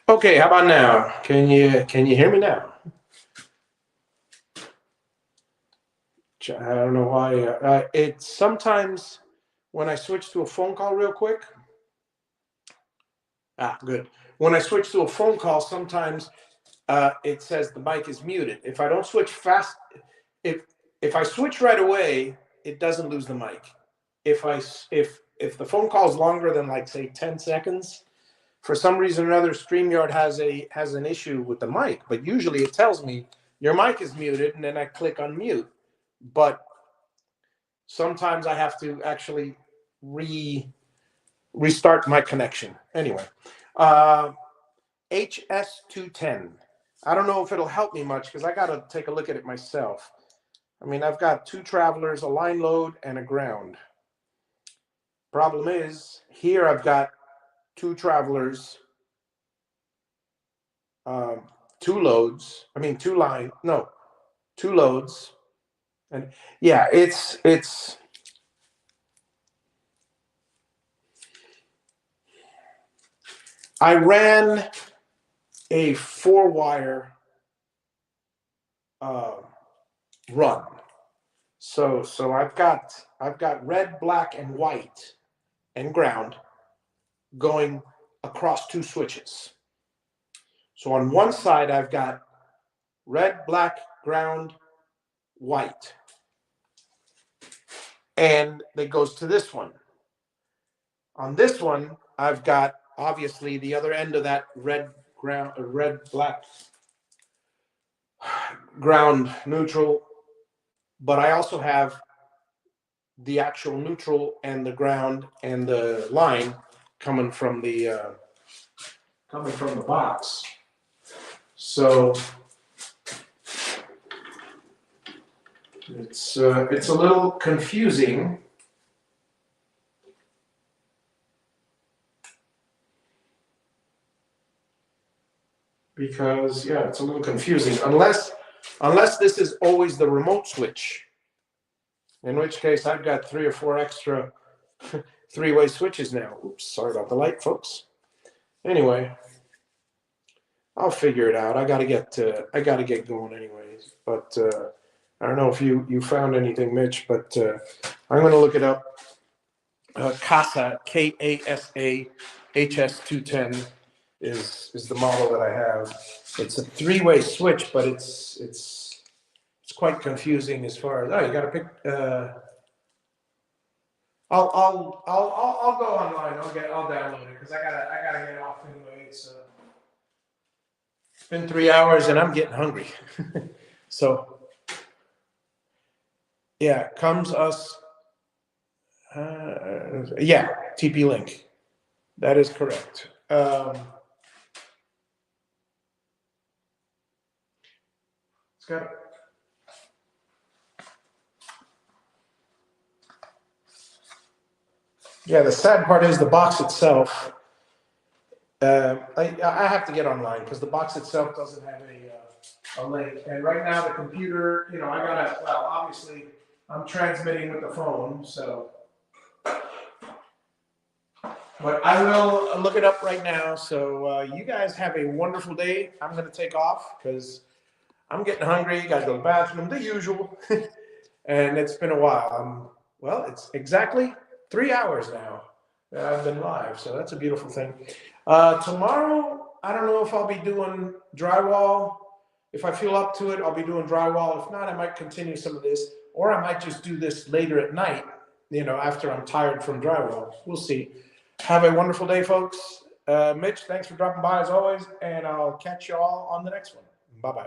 Okay, how about now? Can you hear me now? I don't know why. It's sometimes when I switch to a phone call real quick. Good. When I switch to a phone call, sometimes it says the mic is muted. If I don't switch fast, if if I switch right away, it doesn't lose the mic. If the phone call is longer than like say 10 seconds, for some reason or another, StreamYard has an issue with the mic. But usually it tells me your mic is muted, and then I click on mute. But sometimes I have to actually restart my connection. Anyway, HS210. I don't know if it'll help me much because I got to take a look at it myself. I mean, I've got 2 travelers, a line load, and a ground. Problem is, here I've got 2 travelers, 2 loads. I mean, 2 loads. And yeah, it's. I ran a 4-wire run. So I've got red, black, and white and ground going across 2 switches. So on one side I've got red, black, ground, white. And it goes to this one. On this one, I've got obviously the other end of that red, black ground neutral, but I also have the actual neutral and the ground and the line coming from the box. So it's a little confusing. Because yeah, it's a little confusing unless this is always the remote switch, in which case I've got 3 or 4 extra 3-way switches now. Oops, sorry about the light, folks. Anyway, I'll figure it out. I gotta get going anyways. But I don't know if you found anything, Mitch, but I'm gonna look it up. CASA, KASA HS210 is the model that I have. It's a 3-way switch, but it's quite confusing as far as you got to pick. I'll go online. I'll download it because I gotta get off anyway. It's been 3 hours and I'm getting hungry. So yeah, comes us. Yeah, TP Link. That is correct. It's got. Yeah, the sad part is the box itself. I have to get online because the box itself doesn't have a link. And right now the computer, obviously I'm transmitting with the phone, so. But I will look it up right now. So you guys have a wonderful day. I'm going to take off because I'm getting hungry. You guys go to the bathroom, the usual. And it's been a while. It's exactly 3 hours now that I've been live. So that's a beautiful thing. Tomorrow, I don't know if I'll be doing drywall. If I feel up to it, I'll be doing drywall. If not, I might continue some of this. Or I might just do this later at night, after I'm tired from drywall. We'll see. Have a wonderful day, folks. Mitch, thanks for dropping by as always, and I'll catch you all on the next one. Bye-bye.